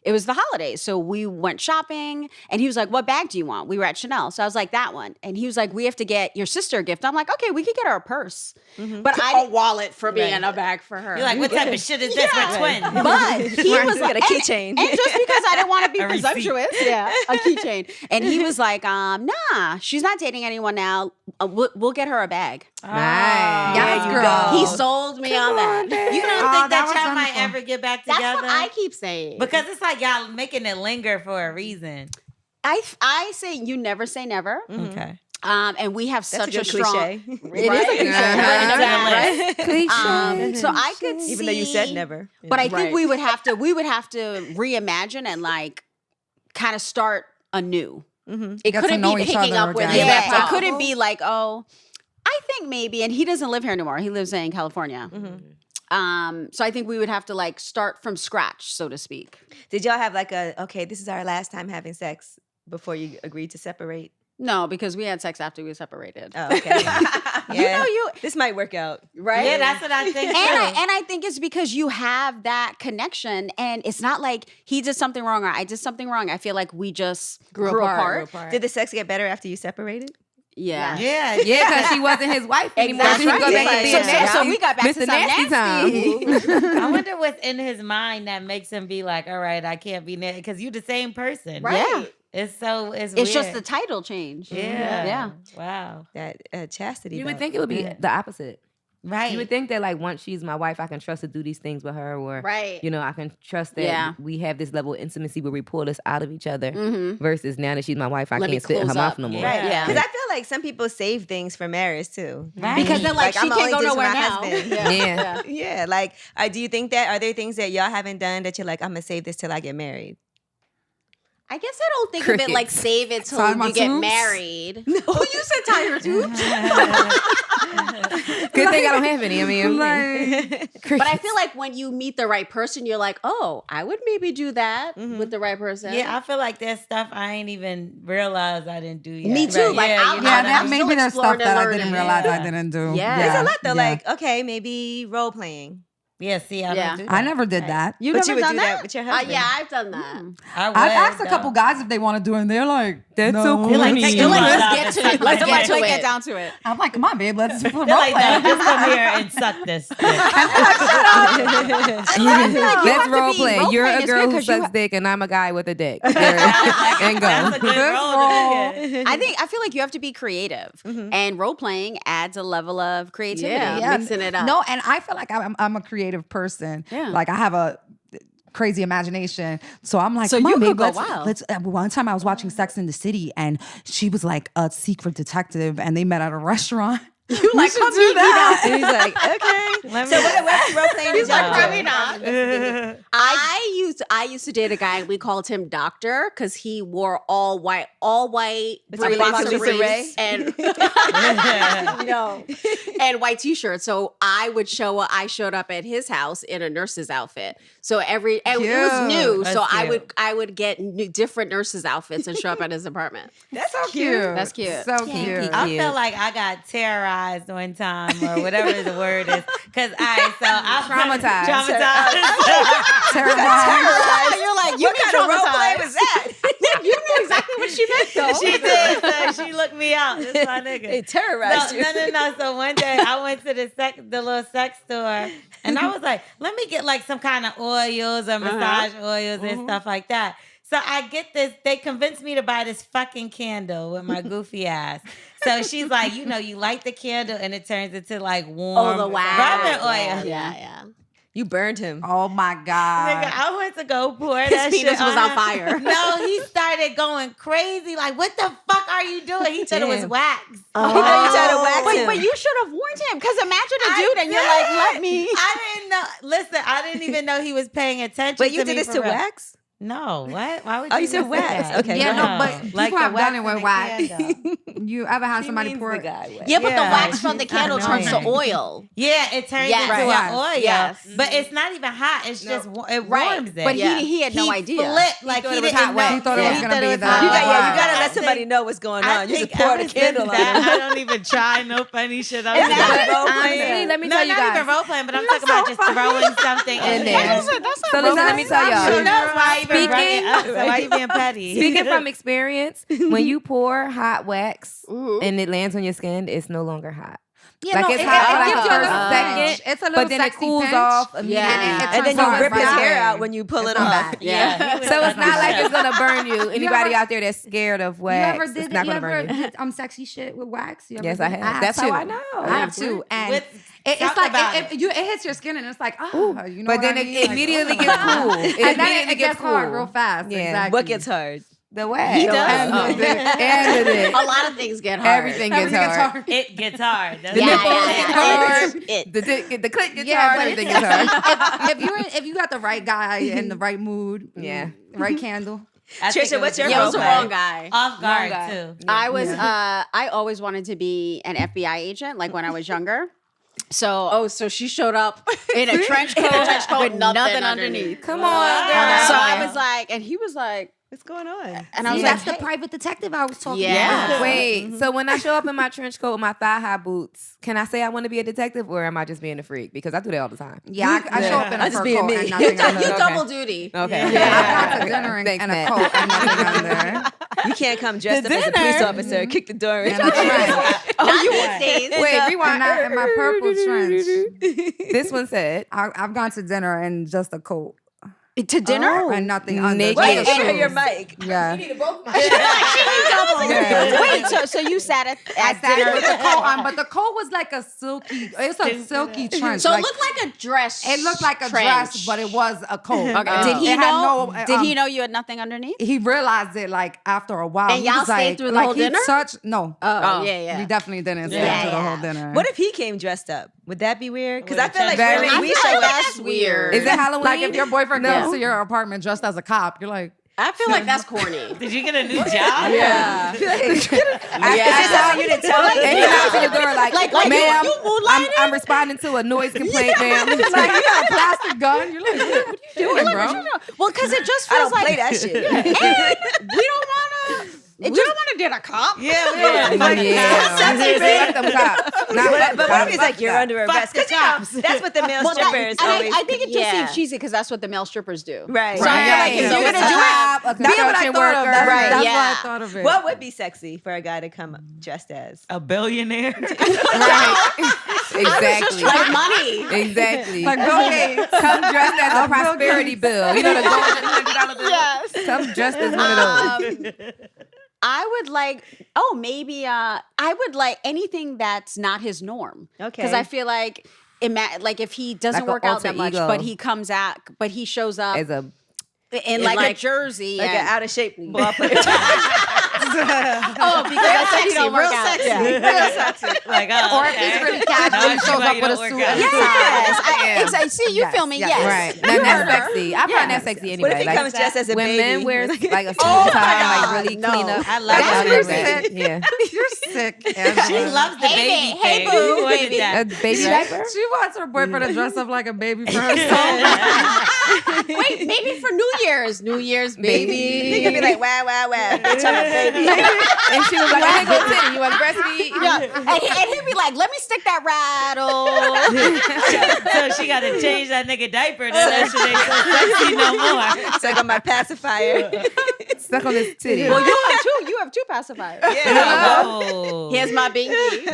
it was the holidays. So we went shopping and he was like, what bag do you want? We were at Chanel. So I was like, that one. And he was like, we have to get your sister a gift. I'm like, okay, we could get her a purse. But A wallet for me and a bag for her. You're like, what type of shit is this? We're twins. But he was Get like, a keychain. and just because I didn't want to be A receipt. presumptuous, a keychain. And he was like, nah, she's not dating anyone now. We'll get her a bag. Nice. Yes, you girl. go. He sold me on that. You don't Oh, think that that was y'all might wonderful. ever get back That's together? what I keep saying. Because it's like y'all making it linger for a reason. I say you never say never. Okay. And we have That's such a a good strong. cliche. It is a cliche, Uh-huh. right? Cliche. So I could see, Even though you said never. but I think Right. we would have to reimagine and like kind of start anew. Mhm. it Get to couldn't know be each picking other up where again. they Yeah, left it off. couldn't be like, oh, I think maybe, and he doesn't live here anymore. He lives in California. So I think we would have to like start from scratch, so to speak. Did y'all have like okay, this is our last time having sex before you agreed to separate? No, because we had sex after we separated. Oh, okay. Yeah. You This might work out. right? Yeah, that's what I think and too. I think it's because you have that connection, and it's not like he did something wrong or I did something wrong. I feel like we just grew apart. Did the sex get better after you separated? Yeah. Yeah, Yeah, because she wasn't his wife anymore. Exactly. She could go back Right. to being So nasty. we got back to Mr. some Nasty Time. I wonder what's in his mind that makes him be like, all right, I can't be there. Because you're the same person. Right. Yeah. It's weird. It's just the title change. Yeah. Yeah. Wow. That chastity. You would belt. think it would be Yeah. the opposite. Right. You would think that like once she's my wife, I can trust to do these things with her, or Right. you know, I can trust that Yeah. we have this level of intimacy where we pull us out of each other. Mm-hmm. Versus now that she's my wife, I Let me can't spit in her close mouth up. no more. Yeah. Right. Yeah. Because I feel like some people save things for marriage too. Right. Because they're like, I'm she can't only go this for nowhere my now. husband. Yeah. Yeah. Like, do you think that are there things that y'all haven't done that you're like, I'm gonna save this till I get married? I guess I don't think of it like Crickets. save it till Tie my you get tubes? married. Oh, you said tie your tubes? Good thing I don't have any. I mean, But I feel like when you meet the right person, you're like, oh, I would maybe do that with the right person. Yeah, I feel like there's stuff I ain't even realized I didn't do yet. Me too. Right. Like, yeah, I'm- you know, Yeah, I'm that still maybe there's stuff exploring and that I learning. didn't realize Yeah. I didn't do. Yeah. There's a lot though. yeah. Like, okay, maybe role playing. yeah, see, I Yeah. don't do that. I never did that. You But never you would done do that that? with your husband. Yeah, I've done that. I would, I've asked a though. couple guys if they want to do it, and they're like, That's no. so They're like, corny. take You're your like, clothes let's off get and to suck it. my Let's dick. get to Let's it. get down to it. I'm like, come on, babe, let's role They're like, no, play. just come here and suck this. dick. Let's role play. role You're playing a is girl good who 'cause you sucks dick, and I'm a guy with a dick. Sounds like And go. That's a good Good role role. to be in. I feel like you have to be creative, and role playing adds a level of creativity. Yeah, mixing it up. No, and I feel like I'm a creative person. Yeah. Like I have a crazy imagination. So I'm like, So come you on, could babe, go let's, wild. let's one time I was watching Sex in the City and she was like a secret detective and they met at a restaurant. You like, should come do meet me that. And he's like, okay. Let So me- what role playing did He's like, y'all probably do? not. I used to date a guy and we called him Doctor because he wore all white But you briefs, like Lisa Ray? and no, and white t-shirts. So I showed up at his house in a nurse's outfit. So and it was Cute. new. That's So cute. I would get different nurses' outfits and show up at his apartment. That's so cute. That's cute. So cute. I feel like I got terrorized one time or whatever the word is. Because I Traumatized. Terrible. You're like, you What kind of role play traumatized. was that? You knew exactly what she meant, though. She did. So she looked me out. That's my nigga. They terrorized you. No. So one day I went to the little sex store and I was like, let me get like some kind of oils or massage oils and stuff like that. So I get this. They convinced me to buy this fucking candle with my goofy ass. So she's like, you light the candle and it turns into like warm Oh, the wax. rubbing oil. Yeah. You burned him. Oh my Nigga, God. I went to go pour His that penis shit was on him. fire. No, he started going crazy. Like, what the fuck are you doing? He thought it was Damn. wax. He thought you tried to wax him. But you should have warned him. Because imagine a I dude and you're like, did. let me. I didn't know. Listen, I didn't even know he was paying attention. Wait, you to did me this for to real. wax? No, what? Why would Oh, you you said even say wax. that? Okay, Yeah, go no, ahead. but Like people the have done it wax with in wax. the candle. You ever had She somebody means pour the it? guy wax. Yeah, but the Yeah. wax from the candle turns to Annoying. oil. Yeah, it turns Yes. into Right. an oil. Yes. But it's not even hot. It's No. just it Right. warms it. But Yeah. he had no idea. Flipped, like thought he it was didn't hot know. wax. He thought it was He gonna thought be was the hot You hot wax. gotta wax. let somebody know what's going I on. You just think pour ever the candle since on that, him. I don't even try no funny shit. I'm And just that's like, role Honestly, playing. let me no, tell you not even guys. role playing, but I'm talking about just throwing something in there. So listen, let me tell Who y'all. knows why I even brought it Speaking- up? So why you being petty? Speaking from experience, when you pour hot wax Mhm. and it lands on your skin, it's no longer hot. Yeah, Like, no, it's it, hot for it like gives a you a first little second, pinch. It's a little but then it sexy cools pinch. off immediately. Yeah. And then you turns rip his back. hair out when you pull it It's not off. bad. Yeah. So it's not like it's gonna burn you. Anybody ever- out there that's scared of You wax, ever it's did not you gonna ever burn you. did sexy shit with wax? You ever Yes, did I it? have. That's how too. I know. I have too. And it's talk like about it hits your skin and it's like, oh, you know But what then I it mean? Like, immediately oh. gets cool. It And then immediately it gets cool. hard real fast. Yeah. Exactly. What gets hard? The wax. He does? And Oh. the dick. And the dick. A lot of things get hard. Everything gets Everything gets hard. hard. It gets hard. The nipples get hard. It. The clit gets Yeah, hard. but Everything it's, gets hard. if you got the right guy in the right mood, Yeah. right candle. Trisha, what's your Yeah, it was the role play? wrong guy. Off guard guy. too. I was I always wanted to be an FBI agent, like when I was younger. So Oh, so she showed up in a trench coat, with with nothing underneath. Come on, girl. So I was like, and he was like, What's going on? and I was See, like, that's the private detective I was talking Yeah. about. Wait, so when I show up in my trench coat with my thigh-high boots, can I say I want to be a detective or am I just being a freak? Because I do that all the time. Yeah, I show up in I'm a just fur being coat me. and you, nothing under. you Okay. double duty. Okay. Yeah, I've gone to dinner Thanks, and a Matt. coat and nothing under. You can't come dressed up as a police officer, kick the door in. And a trench. Not these days. Wait, rewind. And my purple trench. This one said, I've gone to dinner in just a coat to dinner. and nothing under. Naked. Wait, Just enter shoes. your mic. Yeah. Yeah. Wait, so you sat at I sat dinner with the coat on, but the coat was like a silky. It's a silky trench. So like, it looked like a dress. it looked like a trench. dress, but it was a coat. Okay. Did he It had know? no, did he know you had nothing underneath? He realized it like after a while. And He y'all was stayed like, through the like whole he dinner? touched. No, Oh, yeah. we definitely didn't stay Yeah, through the yeah. whole dinner. What if he came dressed up? Would that be weird? Because I feel like Very- women, I we feel show like up. that's weird. is it Halloween? Like if your boyfriend No. comes to your apartment dressed as a cop, you're like, I feel like that's corny. Did you get a new job? Yeah. Is this how you didn't tell me? And he knocks on the door like, Like, ma'am, you moonlighting? I'm responding to a noise complaint, ma'am. like you got a plastic gun. You're like, what are you doing, bro? Well, because it just I feels don't like play that shit. we don't want to. You don't want to date a cop. Yeah, yeah. Fuck Yeah. Fuck them cops. Not fuck But what cops. if he's like, you're under arrest? the Because that's what the male Well, strippers always. I think it just Yeah. seems cheesy because that's what the male strippers do. Right. So I feel like if Right. you're So gonna it's do a it, cop, a That's what I construction thought of. worker. That's Right, what yeah. I thought of it. What would be sexy for a guy to come dressed as? A billionaire. Right. Exactly. Like money. Exactly. Like Bill Gates. Come dressed as a Bill prosperity bill. You know the golden $100 bill? Yes. Come dressed as one of those. I would like. Maybe. I would like anything that's not his norm. Okay. Because I feel like. Like if he doesn't Like a work out alter that much, ego. but he comes out, but he shows up As a in like a like- jersey, Like and, an out of shape ball player. oh, because I said he don't work real out. sexy. Yeah. Real sexy. Like, oh, Or if okay. he's really casual, Now he I see shows why up you with a don't work suit out. and a Yes, tie. exactly. See, you Yes, feel me? yes. Yes. right. Now that's sexy. I find that Yes, sexy What anyway. if he Like, comes dressed as a when baby? men wear like a suit Oh and my tie, God, like really no. clean up. I love Like, that. I You're love that. sick. Yeah. You're sick. She Angela. loves the Hey, baby hey, thing. boo, Who wanted baby. that? A baby diaper? She wants her boyfriend to dress up like a baby for herself. Wait, maybe for New Year's. New Year's, baby. He could be like, wow, wow, wow. Bitch, I'm a baby. And she was like, I'm gonna go titty. You want to breastfeed? Yeah. And he'd be like, let me stick that rattle. So she got to change that nigga diaper. That shit ain't so sexy no more. So I got my pacifier. Stuck on this titty. Well, you have two pacifiers. Yeah. Oh. Here's my binky.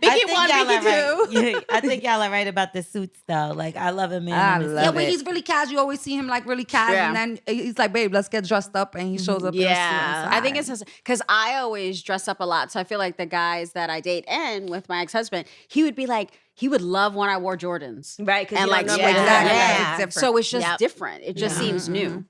Binky one, binky two. Yeah, I think y'all are right about the suits though. Like I love a man. I in a love Yeah, suit. when it. he's really casual, you always see him like really casual, Yeah. and then he's like, "Babe, let's get dressed up," and he shows up. Yeah, in a I think it's because I always dress up a lot. So I feel like the guys that I date and with my ex-husband, he would be like, he would love when I wore Jordans. Right, because And you like, don't yeah, normally do Exactly. that. It's different. So it's just Yep. different. It just seems new.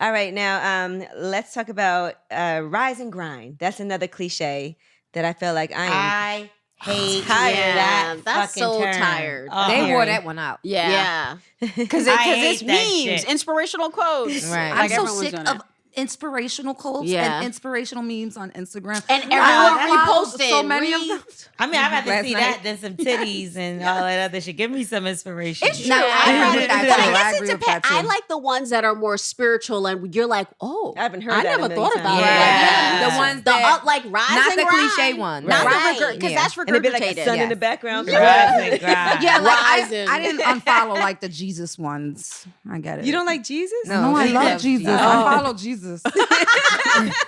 All right, now let's talk about rise and grind. That's another cliche that I feel like I am. I hate Yeah, that. that's fucking so term. tired. Oh. They wore that one out. Yeah, because I it's hate that memes, shit. inspirational quotes. Right. I'm Like, so everyone's sick doing of it. inspirational quotes Yeah. and inspirational memes on Instagram. And I everyone follow reposting. so many of them. I mean, I'd rather Last see night. that than some titties and all that other shit. Give me some inspiration. It's true. No, I agree with that But too. I I guess agree it with depends. that I too. like the ones that are more spiritual, and you're like, oh, I haven't heard I that a never million thought times. about it. Yeah. Like, The ones the that like rise not and the grind. cliche ones. not Right. the because Yeah. that's And it'd be like a regurgitated. sun in Yes. the background. Rise and grind. Yeah, like Rising. I didn't unfollow like the Jesus ones. I get it. You don't like Jesus? No, I she love loves Jesus. Jesus. I follow Jesus.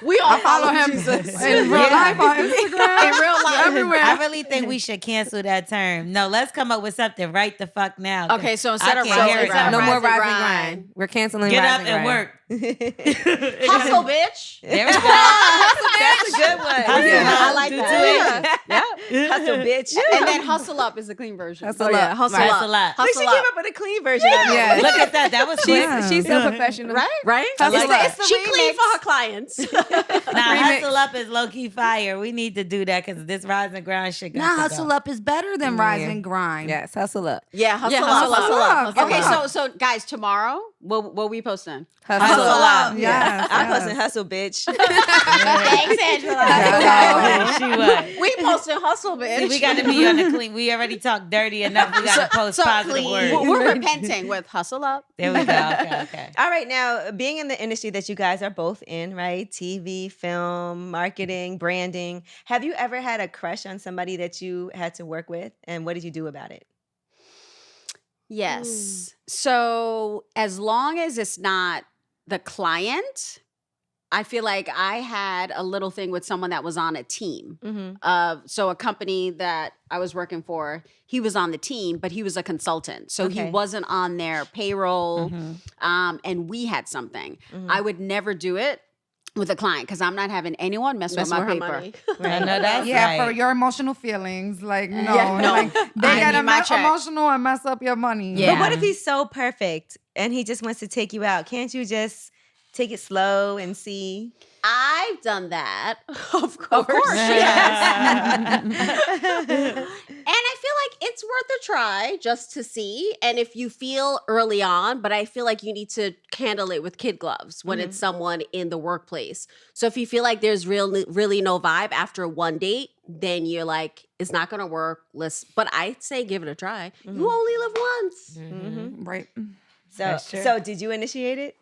We all I follow him in real life on Instagram. in real life. Everywhere. I really think we should cancel that term. No, let's come up with something right the fuck now. 'cause Okay, so I instead of can't rise hear and it grind, no No more. more rise and rise and grind. grind. We're canceling Get rise up and grind. work. Hustle, bitch. There we go. That's a good one. Hustle, Yeah. I like do that. Yeah. Hustle, bitch. And then hustle up is the clean version. Hustle Oh, yeah. up. Hustle Right. up. Hustle up. At least Hustle she came up. up with a clean version of it. Yeah. Look at that. That was quick. She's so professional. Right? Right? Hustle It's up. the she clean for her clients. Now, Remix. hustle up is low key fire. We need to do that because this rise and grind shit got Nah, to hustle go. up is better than rise and grind. Yes, hustle up. Yeah, hustle Yeah, up. hustle Hustle up. up. Hustle Okay, up. so guys, tomorrow what we posting? Hustle, Hustle up. up. Yes, I'm yes. posting hustle, bitch. Thanks, Angela. Yeah, she was. We posting hustle, bitch. See, we got to be on the clean. We already talked dirty enough. We got to post positive words. We're repenting with hustle up. There we go. Okay. All right, now being in the industry that you guys are both in, right? TV, film, marketing, branding. Have you ever had a crush on somebody that you had to work with, and what did you do about it? Yes. So as long as it's not the client, I feel like I had a little thing with someone that was on a team. Mm-hmm. So a company that I was working for, he was on the team, but he was a consultant. So he Okay. wasn't on their payroll. Mhm. And we had something. Mhm. I would never do it with a client because I'm not having anyone mess with Mess my with her paper. money. I know that's Yeah, right. for your emotional feelings. Like, no. Yeah, no. Like, they I gotta need my make check. emotional and mess up your money. Yeah. But what if he's so perfect and he just wants to take you out? Can't you just take it slow and see? I've done that, of course. Yeah. And I feel like it's worth a try just to see. And if you feel early on, but I feel like you need to handle it with kid gloves when it's someone in the workplace. So if you feel like there's really no vibe after one date, then you're like, it's not going to work. But I'd say give it a try. You only live once. Mm-hmm. Right. That's true. So did you initiate it?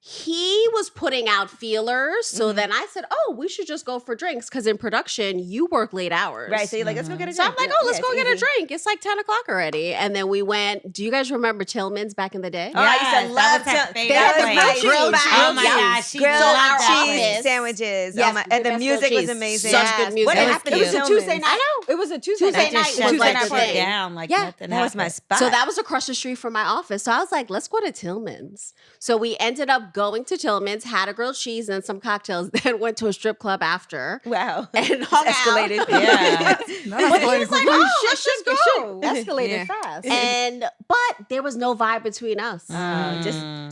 He was putting out feelers. So then I said, oh, we should just go for drinks. Because in production, you work late hours. Right. So you're like, let's go get a So drink. I'm like, Yeah, oh, let's yeah, go it's get a easy. drink. It's like 10 o'clock already. And then we went, do you guys remember Tillman's back in the day? Oh, I used Yes, to that love was her to. favorite That was place. my Grilled cheese. cheese. Oh my Yes. gosh, she Grilled loved our that cheese office. sandwiches. Yes, Oh my, and the best music grilled was cheese. amazing. Such good music. What That was happened cute. to It was a Tuesday Tillman's? night. It was a Tuesday That night. just It shut was that Tuesday shit night. down like Yeah. nothing That was my happened. spot. So that was across the street from my office. So I was like, let's go to Tillman's. So we ended up going to Tillman's, had a grilled cheese and some cocktails, then went to a strip club after. Wow. And hung Escalated. out. Yeah. But he was like, oh, shit, go. Escalated Yeah. fast. But there was no vibe between us.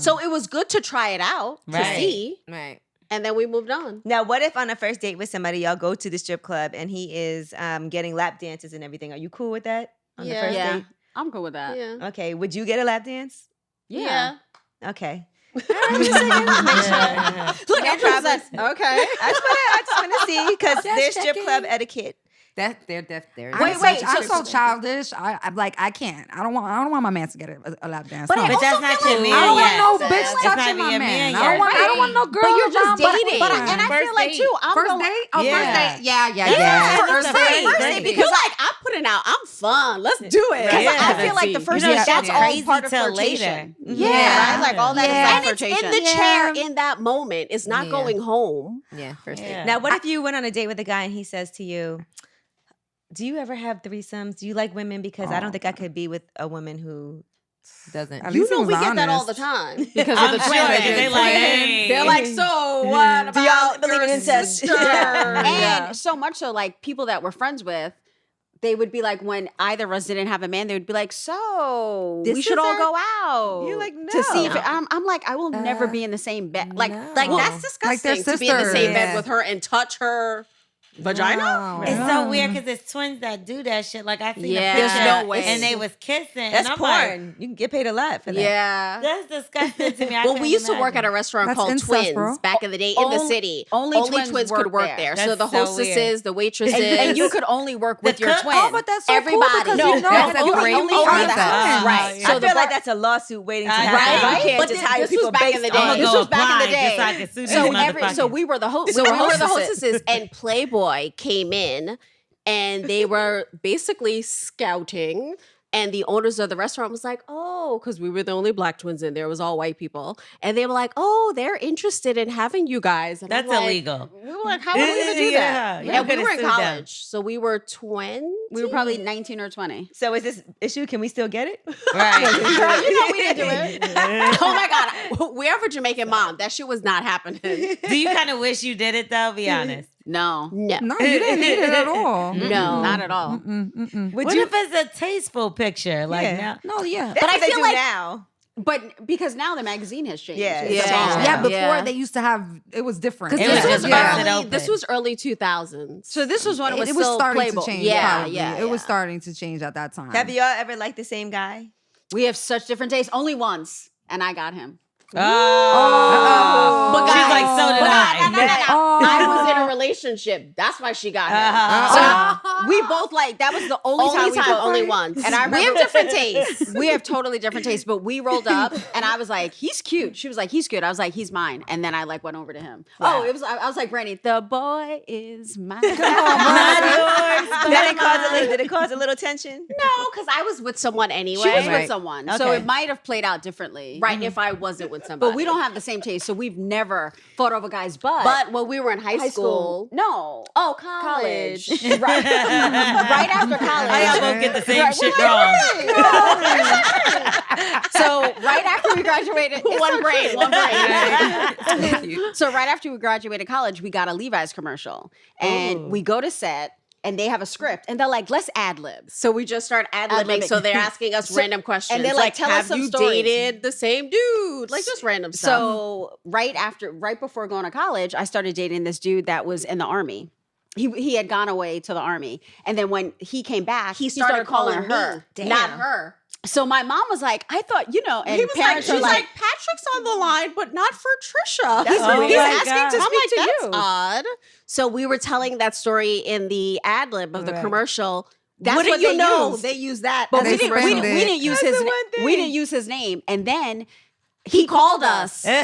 So it was good to try it out to Right. see. Right. And then we moved on. Now, what if on a first date with somebody, y'all go to the strip club and he is getting lap dances and everything? Are you cool with that on the first Yeah. date? I'm cool with that. Yeah. Okay. Would you get a lap dance? Yeah. Okay. Look, Angela said, okay. I just want to see because there's strip checking. club etiquette. That's their death. I'm so childish. I'm like, I can't. I don't want my man to get a lap dance. But No. I But that's also not feel your like- man I don't yet. want no bitch It's not touching even my your man. man I yet. don't want no girl. But you're just around my dating. boyfriend. And I First feel like date. too, I'm First going, date? Oh, Yeah. first date. Yeah. Yeah. First It's the date. first First date. date. Because like I'm putting out, I'm fun. Let's do it. Because Yeah. I feel like the first You date, know, that's it's all crazy part of till flirtation. later. Yeah. Right? Like all that is Yeah. like and it's flirtation. in the Yeah. chair in that moment. It's not Yeah. going home. Yeah, first Yeah. date. Now, what if you went on a date with a guy and he says to you, do you ever have threesomes? Do you like women? Because I don't think I could be with a woman who Doesn't. At You least he know was we get that all the honest. time. Because I'm of the sure, twins. 'cause they like, hey. They're like, so what about Do y'all believe your in incest? sister? Yeah. And so much so, like people that we're friends with, they would be like, when either of us didn't have a man, they would be like, so This we should is all our- go out. You're like, to see if no. I'm like, I will never be in the same bed. Like, no. Like that's Like their disgusting to be in the sister. same bed Yeah. with her and touch her vagina. No. It's Yeah. so weird because it's twins that do that shit. Like I seen Yeah. a There's picture no way. and they was kissing. That's and I'm like, porn. You can get paid a lot for that. yeah. that's disgusting to me. I Well, couldn't we used to work at imagine. a restaurant That's called incest, Twins bro. back in the day in the Only- city. only twins could work work there. there. That's So the so hostesses, weird. the waitresses, And you could only work with The your cook- twin. Oh, but that's so Everybody. cool because No, you know that's a you great only concept. are the Right. right. Yeah. I So feel the like that's a lawsuit waiting to I happen. know. You Right? can't But just this- hire this was people back in based the on- day. I'm This gonna was back in the apply day. just so I can sue these So motherfuckers. we were the hosts. So we were the hostesses, and Playboy came in, and they were basically scouting. And the owners of the restaurant was like, "Oh, because we were the only black twins in there. It was all white people." And they were like, "Oh, they're interested in having you guys." And I'm That's like- illegal. We were like, "How are we gonna do Yeah, that?" you And we could've were in sued them. college, so we were 20. We were probably 19 or 20. So is this issue? Can we still get it? Right. You know we didn't do it. Oh my god, we have a Jamaican mom. That shit was not happening. Do you kind of wish you did it though? Be honest. No. No, No, you didn't need it at all. no, Not at all. Would What you? if it's a tasteful picture? Like Yeah. now, No, yeah. That's But I what they feel do like- now. But because now the magazine has changed. Yeah, It's it's changed. changed. Yeah, before Yeah. they used to have it was different. It This was was just busted early. open. This was early 2000s. So this was when it was, it was still starting Playboy. to change. Yeah, probably. yeah, It was yeah. starting to change at that time. Have y'all ever liked the same guy? We have such different tastes. Only once, and I got him. oh, But she's guys- like, so did but I. Oh. I was in a relationship. That's why she got him. Uh-huh. So we both like that was the only Only we time, both- only once. And I we have remember- different tastes. We have totally different tastes, but we rolled up, and I was like, "He's cute." She was like, "He's cute." I was like, "He's mine." And then I like went over to him. Oh, it was. I was like, "Brandy, the boy is mine." Did it cause a little tension? No, because I was with someone anyway. She was Right. with someone, so Okay. it might have played out differently. Right, if I wasn't with somebody. But we don't have the same taste, so we've never fought over guys' butt. But when we were in high school. No. Oh, college. Right. Right after college. I y'all both get the same Right, shit we're wrong. So right after we graduated, One brain, one brain. So cute. So right after we graduated college, we got a Levi's commercial, and we go to set, and they have a script, and they're like, "Let's ad lib." So we just start ad-libbing. Ad-libbing. So they're asking us So- random questions. and they're like, "Tell us have some you stories." dated the same dude? Like just random stuff. So right before going to college, I started dating this dude that was in the army. He had gone away to the army, and then when he came back, he started calling her, me, not her. So my mom was like, "I thought, and He was like, parents she's are like, Patrick's on the line, but not for Trisha. That's weird. He's Oh my asking God. to I'm speak like, to "That's you. Odd. So we were telling that story in the ad lib of the Right. commercial. That's Wouldn't what you they know, used. they use that. But They we didn't, spend it. we didn't use That's his the one we thing. didn't use his name, and then he called us. Wow.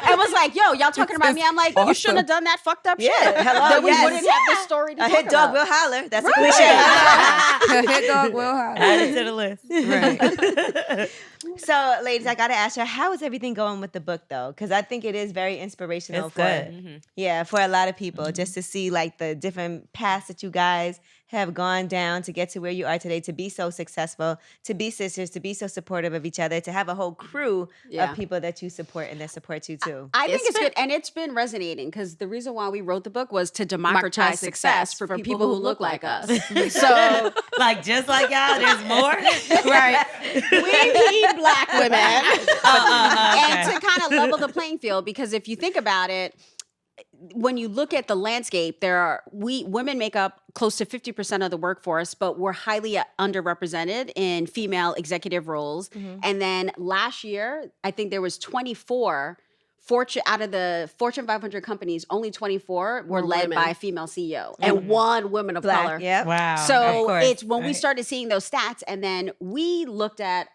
And was like, "Yo, y'all talking about me?" I'm like, "You shouldn't have done that fucked up shit. Yeah, hello, Then we yes. wouldn't have this story to A talk hit dog about." will holler. That's a Right. cliche. Hit dog will Add have. it to the list. Right. So, ladies, I gotta ask you, how is everything going with the book, though? Because I think it is very inspirational It's for good. yeah, for a lot of people, just to see like the different paths that you guys have gone down to get to where you are today, to be so successful, to be sisters, to be so supportive of each other, to have a whole crew Yeah. of people that you support and that support you too. I think It's it's good, and it's been resonating because the reason why we wrote the book was to democratize success for people who look like us. So Like just like y'all, there's more. Right. We need black women. and to kind of level the playing field, because if you think about it, when you look at the landscape, women make up close to 50% of the workforce, but we're highly underrepresented in female executive roles. And then last year, I think there was 24 out of the Fortune 500 companies, only 24 were led women. by a female CEO. And one woman of Black, color. yep. Wow. of So course. it's when we Right. started seeing those stats, and then we looked at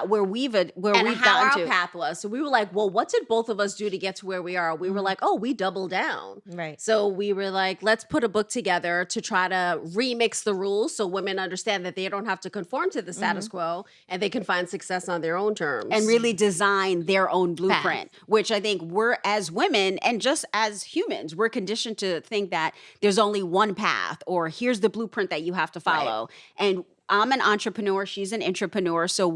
where we've And how gotten our to. path was. So we were like, well, what did both of us do to get to where we are? We were like, oh, we doubled down. Right. So we were like, let's put a book together to try to remix the rules so women understand that they don't have to conform to the status quo and they can find success on their own terms. And really design their own blueprint, which I think we're, as women and just as humans, we're conditioned to think that there's only one path, or here's the blueprint that you have to follow. And I'm an entrepreneur, she's an intrapreneur, so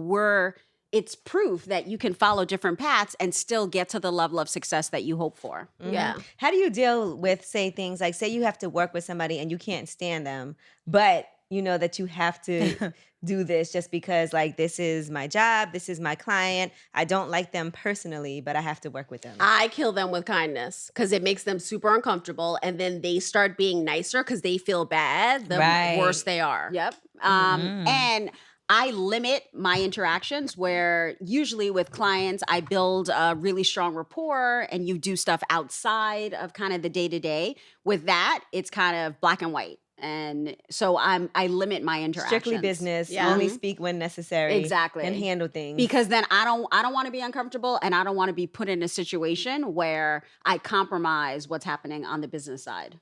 it's proof that you can follow different paths and still get to the level of success that you hope for. Yeah. How do you deal with, say, things like, say you have to work with somebody and you can't stand them, but you know that you have to do this just because, like, this is my job, this is my client, I don't like them personally, but I have to work with them? I kill them with kindness because it makes them super uncomfortable. And then they start being nicer because they feel bad the Right. worse they are. Yep. And I limit my interactions, where usually with clients, I build a really strong rapport and you do stuff outside of kind of the day-to-day. With that, it's kind of black and white. And so I limit my interactions. Strictly business, Yeah. only speak when necessary. Exactly. And handle things. Because then I don't want to be uncomfortable, and I don't want to be put in a situation where I compromise what's happening on the business side.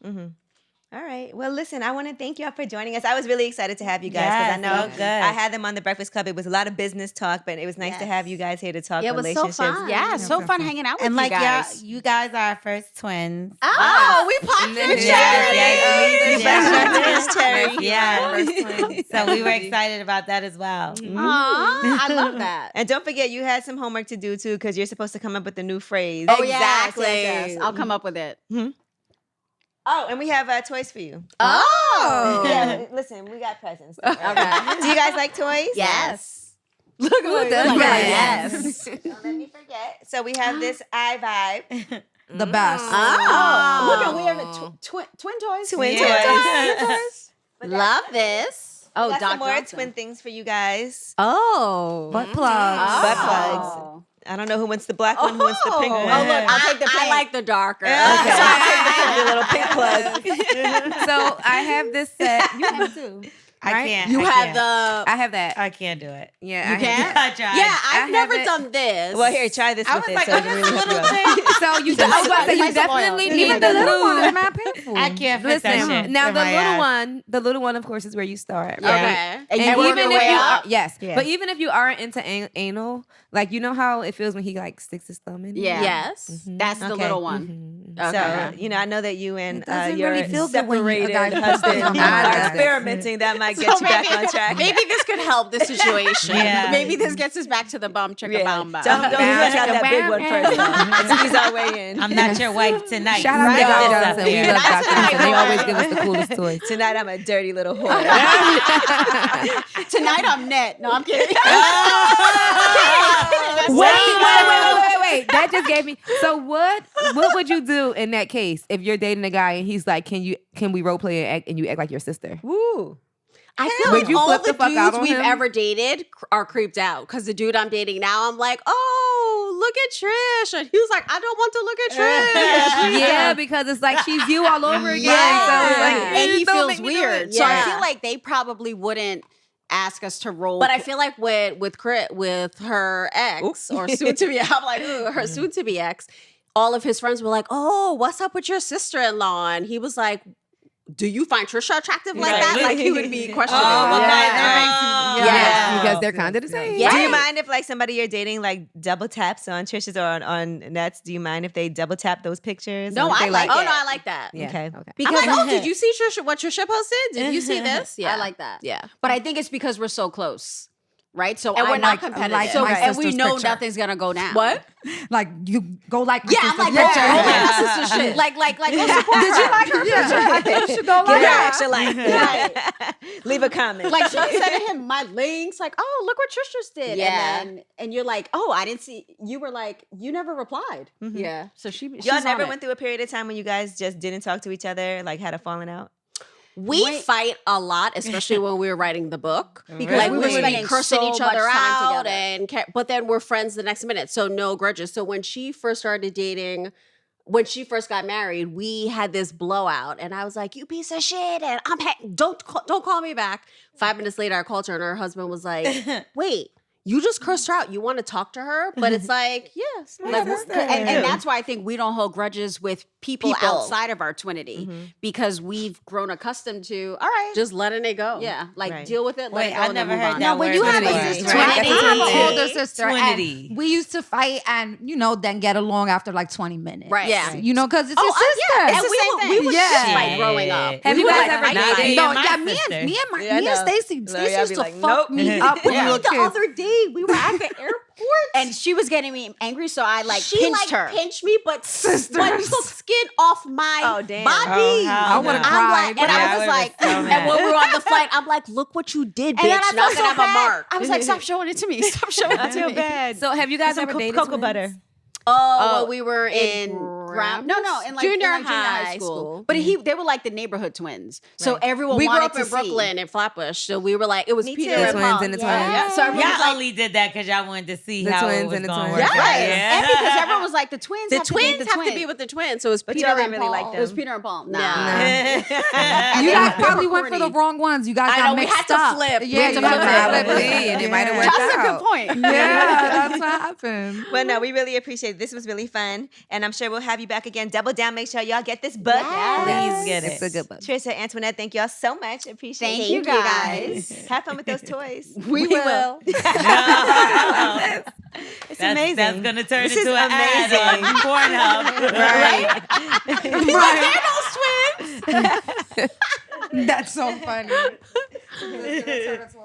All right. Well, listen, I want to thank you all for joining us. I was really excited to have you guys because I Yes, know so good. I had them on the Breakfast Club. It was a lot of business talk, but it was nice to have you guys here to talk Yeah, it was so relationships. fun. Yeah, so fun hanging out with And you like guys. you guys are our first twins. Oh, we popped And then- your cherry. Yes, Cherry. Yeah. So we were excited about that as well. Aw, I love that. And don't forget, you had some homework to do too because you're supposed to come up with a new phrase. Oh, Exactly. yes. I'll come up with it. Oh, and we have toys for you. Oh. Yeah, listen, we got presents. Don't worry. Okay. Do you guys like toys? Yes. Look at does that. that? Yes. Don't let me forget. So we have this eye vibe. The best. Oh, look at we have twin toys. Twin Yeah. toys. Love this. Oh, We got Doc some more Johnson. twin things for you guys. Oh. Butt plugs. Butt plugs. I don't know who wants the black one, who wants the pink Oh, one. look, I'll take the pink. I like the darker. Okay. So I'll take the little pink plug. So I have this set. You have it too. I Right? can't. You I have can't. the. I have that. I can't do it. Yeah, You I can't? I tried. Yeah, I've have never it. done this. Well, here, try this I with was it. like, so oh, it can this really help you little out. thing. So you, I was about to say, you Nice and oil. definitely Even need the the little one is new. not painful. I can't fit that Listen, shit. now in the my little ass. one, of course, is where you start. Yeah. Right? Okay. And you work even your if way you up? yes, Yeah. but even if you aren't into anal, like you know how it feels when he like sticks his thumb in. Yeah. Yes. That's the Okay. little one. So, Okay. I know that you and It doesn't your really feel good when a separated guy puts husband his thumb are on it. experimenting. That might get you back on track. Maybe this could help the situation. Yeah. Maybe this gets us back to the bum chicka Yeah. bum bum. Don't push out that big one first. Though. Squeeze our way in. I'm not your wife tonight. Shout out Right to this Doc up Johnson. We there. love Doc That's what I Johnson. They want. always give us the coolest toys. Tonight I'm a dirty little whore. Tonight I'm net. No, I'm kidding. Wait. That just gave me. So what would you do in that case if you're dating a guy and he's like, can we role play and you act like your sister? Woo. I feel Would like you all flip the the fuck out dudes on we've him? ever dated are creeped out because the dude I'm dating now, I'm like, oh, look at Trish. And he was like, I don't want to look at Trish. Yeah, because it's like she's you all over again. Yeah. So it's like, And he don't feels make me do weird. it. So I Yeah. feel like they probably wouldn't ask us to roll. But I feel like with her ex or soon to be, I'm like, ooh, her soon to be ex, all of his friends were like, oh, what's up with your sister-in-law? And he was like, do you find Trisha attractive like Right. that? Like he would be questioning. Oh, her. okay. Yeah. Because they're kind of the same. Yeah. Do you mind if like somebody you're dating like double taps on Trisha's or on Nets? Do you mind if they double tap those pictures? No, Or if I they like Oh it. no, I like that. Yeah. Okay. Okay. I'm like, oh, did you see Trisha? What Trisha posted? Did you see this? Yeah, I like that. Yeah, But I think it's because we're so close, right? So and we're I'm not like, competitive. like so my and we sister's know picture. nothing's gonna go down. What? Like you go like my Yeah, I'm sister's like, picture. oh my sister shit. Like, go support Did you her. like her picture? I think you should go Give like her that. extra like. Leave a comment. Like she said to him, my links, like, oh, look what Trisha's did. Yeah. And you're like, oh, I didn't see. You were like, you never replied. Yeah. So she's Y'all on never it. went through a period of time when you guys just didn't talk to each other, like had a falling out? We fight a lot, especially when we were writing the book. Because Like we we were would be spending cursing so each much other time out, together. but then we're friends the next minute. So no grudges. So when she first started dating, when she first got married, we had this blowout, and I was like, "You piece of shit!" And don't call me back. 5 minutes later, I called her, and her husband was like, "Wait, you just cursed her out. You want to talk to her?" But it's like, yes, Like, and that's why I think we don't hold grudges with people outside of our twinity because we've grown accustomed to, all right, just letting it go. yeah, like Right. deal with it. Let Wait, it go I and then never move heard on. that No, when word you have a before. sister, Twinity. I have an older sister, Twinity. and we used to fight, and then get along after like 20 minutes. Right. Yeah. Because it's your sister. And It's the same we thing. would Yeah. fist fight growing up. Have We you would, guys like, ever fight dated? fight. Yeah, No, my me sister. and know. Stacy. Look, Stacy y'all used be to like, fuck nope. me up when we were The kids. other day, we were at the airport. And she was getting me angry, so I She pinched like her. pinched me, but took skin off my Oh, damn. body. Oh, hell I would've no. cried. And Yeah, I I was would've like, been so and mad. when we were on the flight, I'm like, look what you did, bitch. And then I Now felt so that I have a bad. mark. I was like, stop showing it to me. Stop showing it I to feel me. bad. So have you guys Some ever dated cocoa twins? butter. Oh, when we were in no, in like junior in like high school. But they were like the neighborhood twins. So Right. everyone We grew wanted up to in see. Brooklyn in Flatbush, so we were like, it was Me Peter too. and The twins Paul. and the twins. Yeah. So everyone was Y'all like, only did that because y'all wanted to see The how it twins was and the going to twins. work yes. out. And because everyone was like, the twins The have twins to be the have to be with the twins, so it was But Peter y'all and didn't really Paul. like It was them. Peter and Paul. Nah. And You then guys we were probably went for the corny. wrong ones. You guys I got know, we mixed had to up. flip. We Yeah, had to you flip gotta it. flip Probably, and it might have Yeah. worked That's a out. good point. Yeah, that's what happened. Well, no, we really appreciate it. This was really fun. And I'm sure we'll have you back again. Double down. Make sure y'all get this book. Please get it. It's a good book. Tricia, Antoinette, thank y'all so much. Appreciate Thank it. you guys. Have fun with those toys. We will. It's That's amazing. That's going to turn This is into an ad on amazing. Pornhub. Right. That's so funny. It's gonna turn into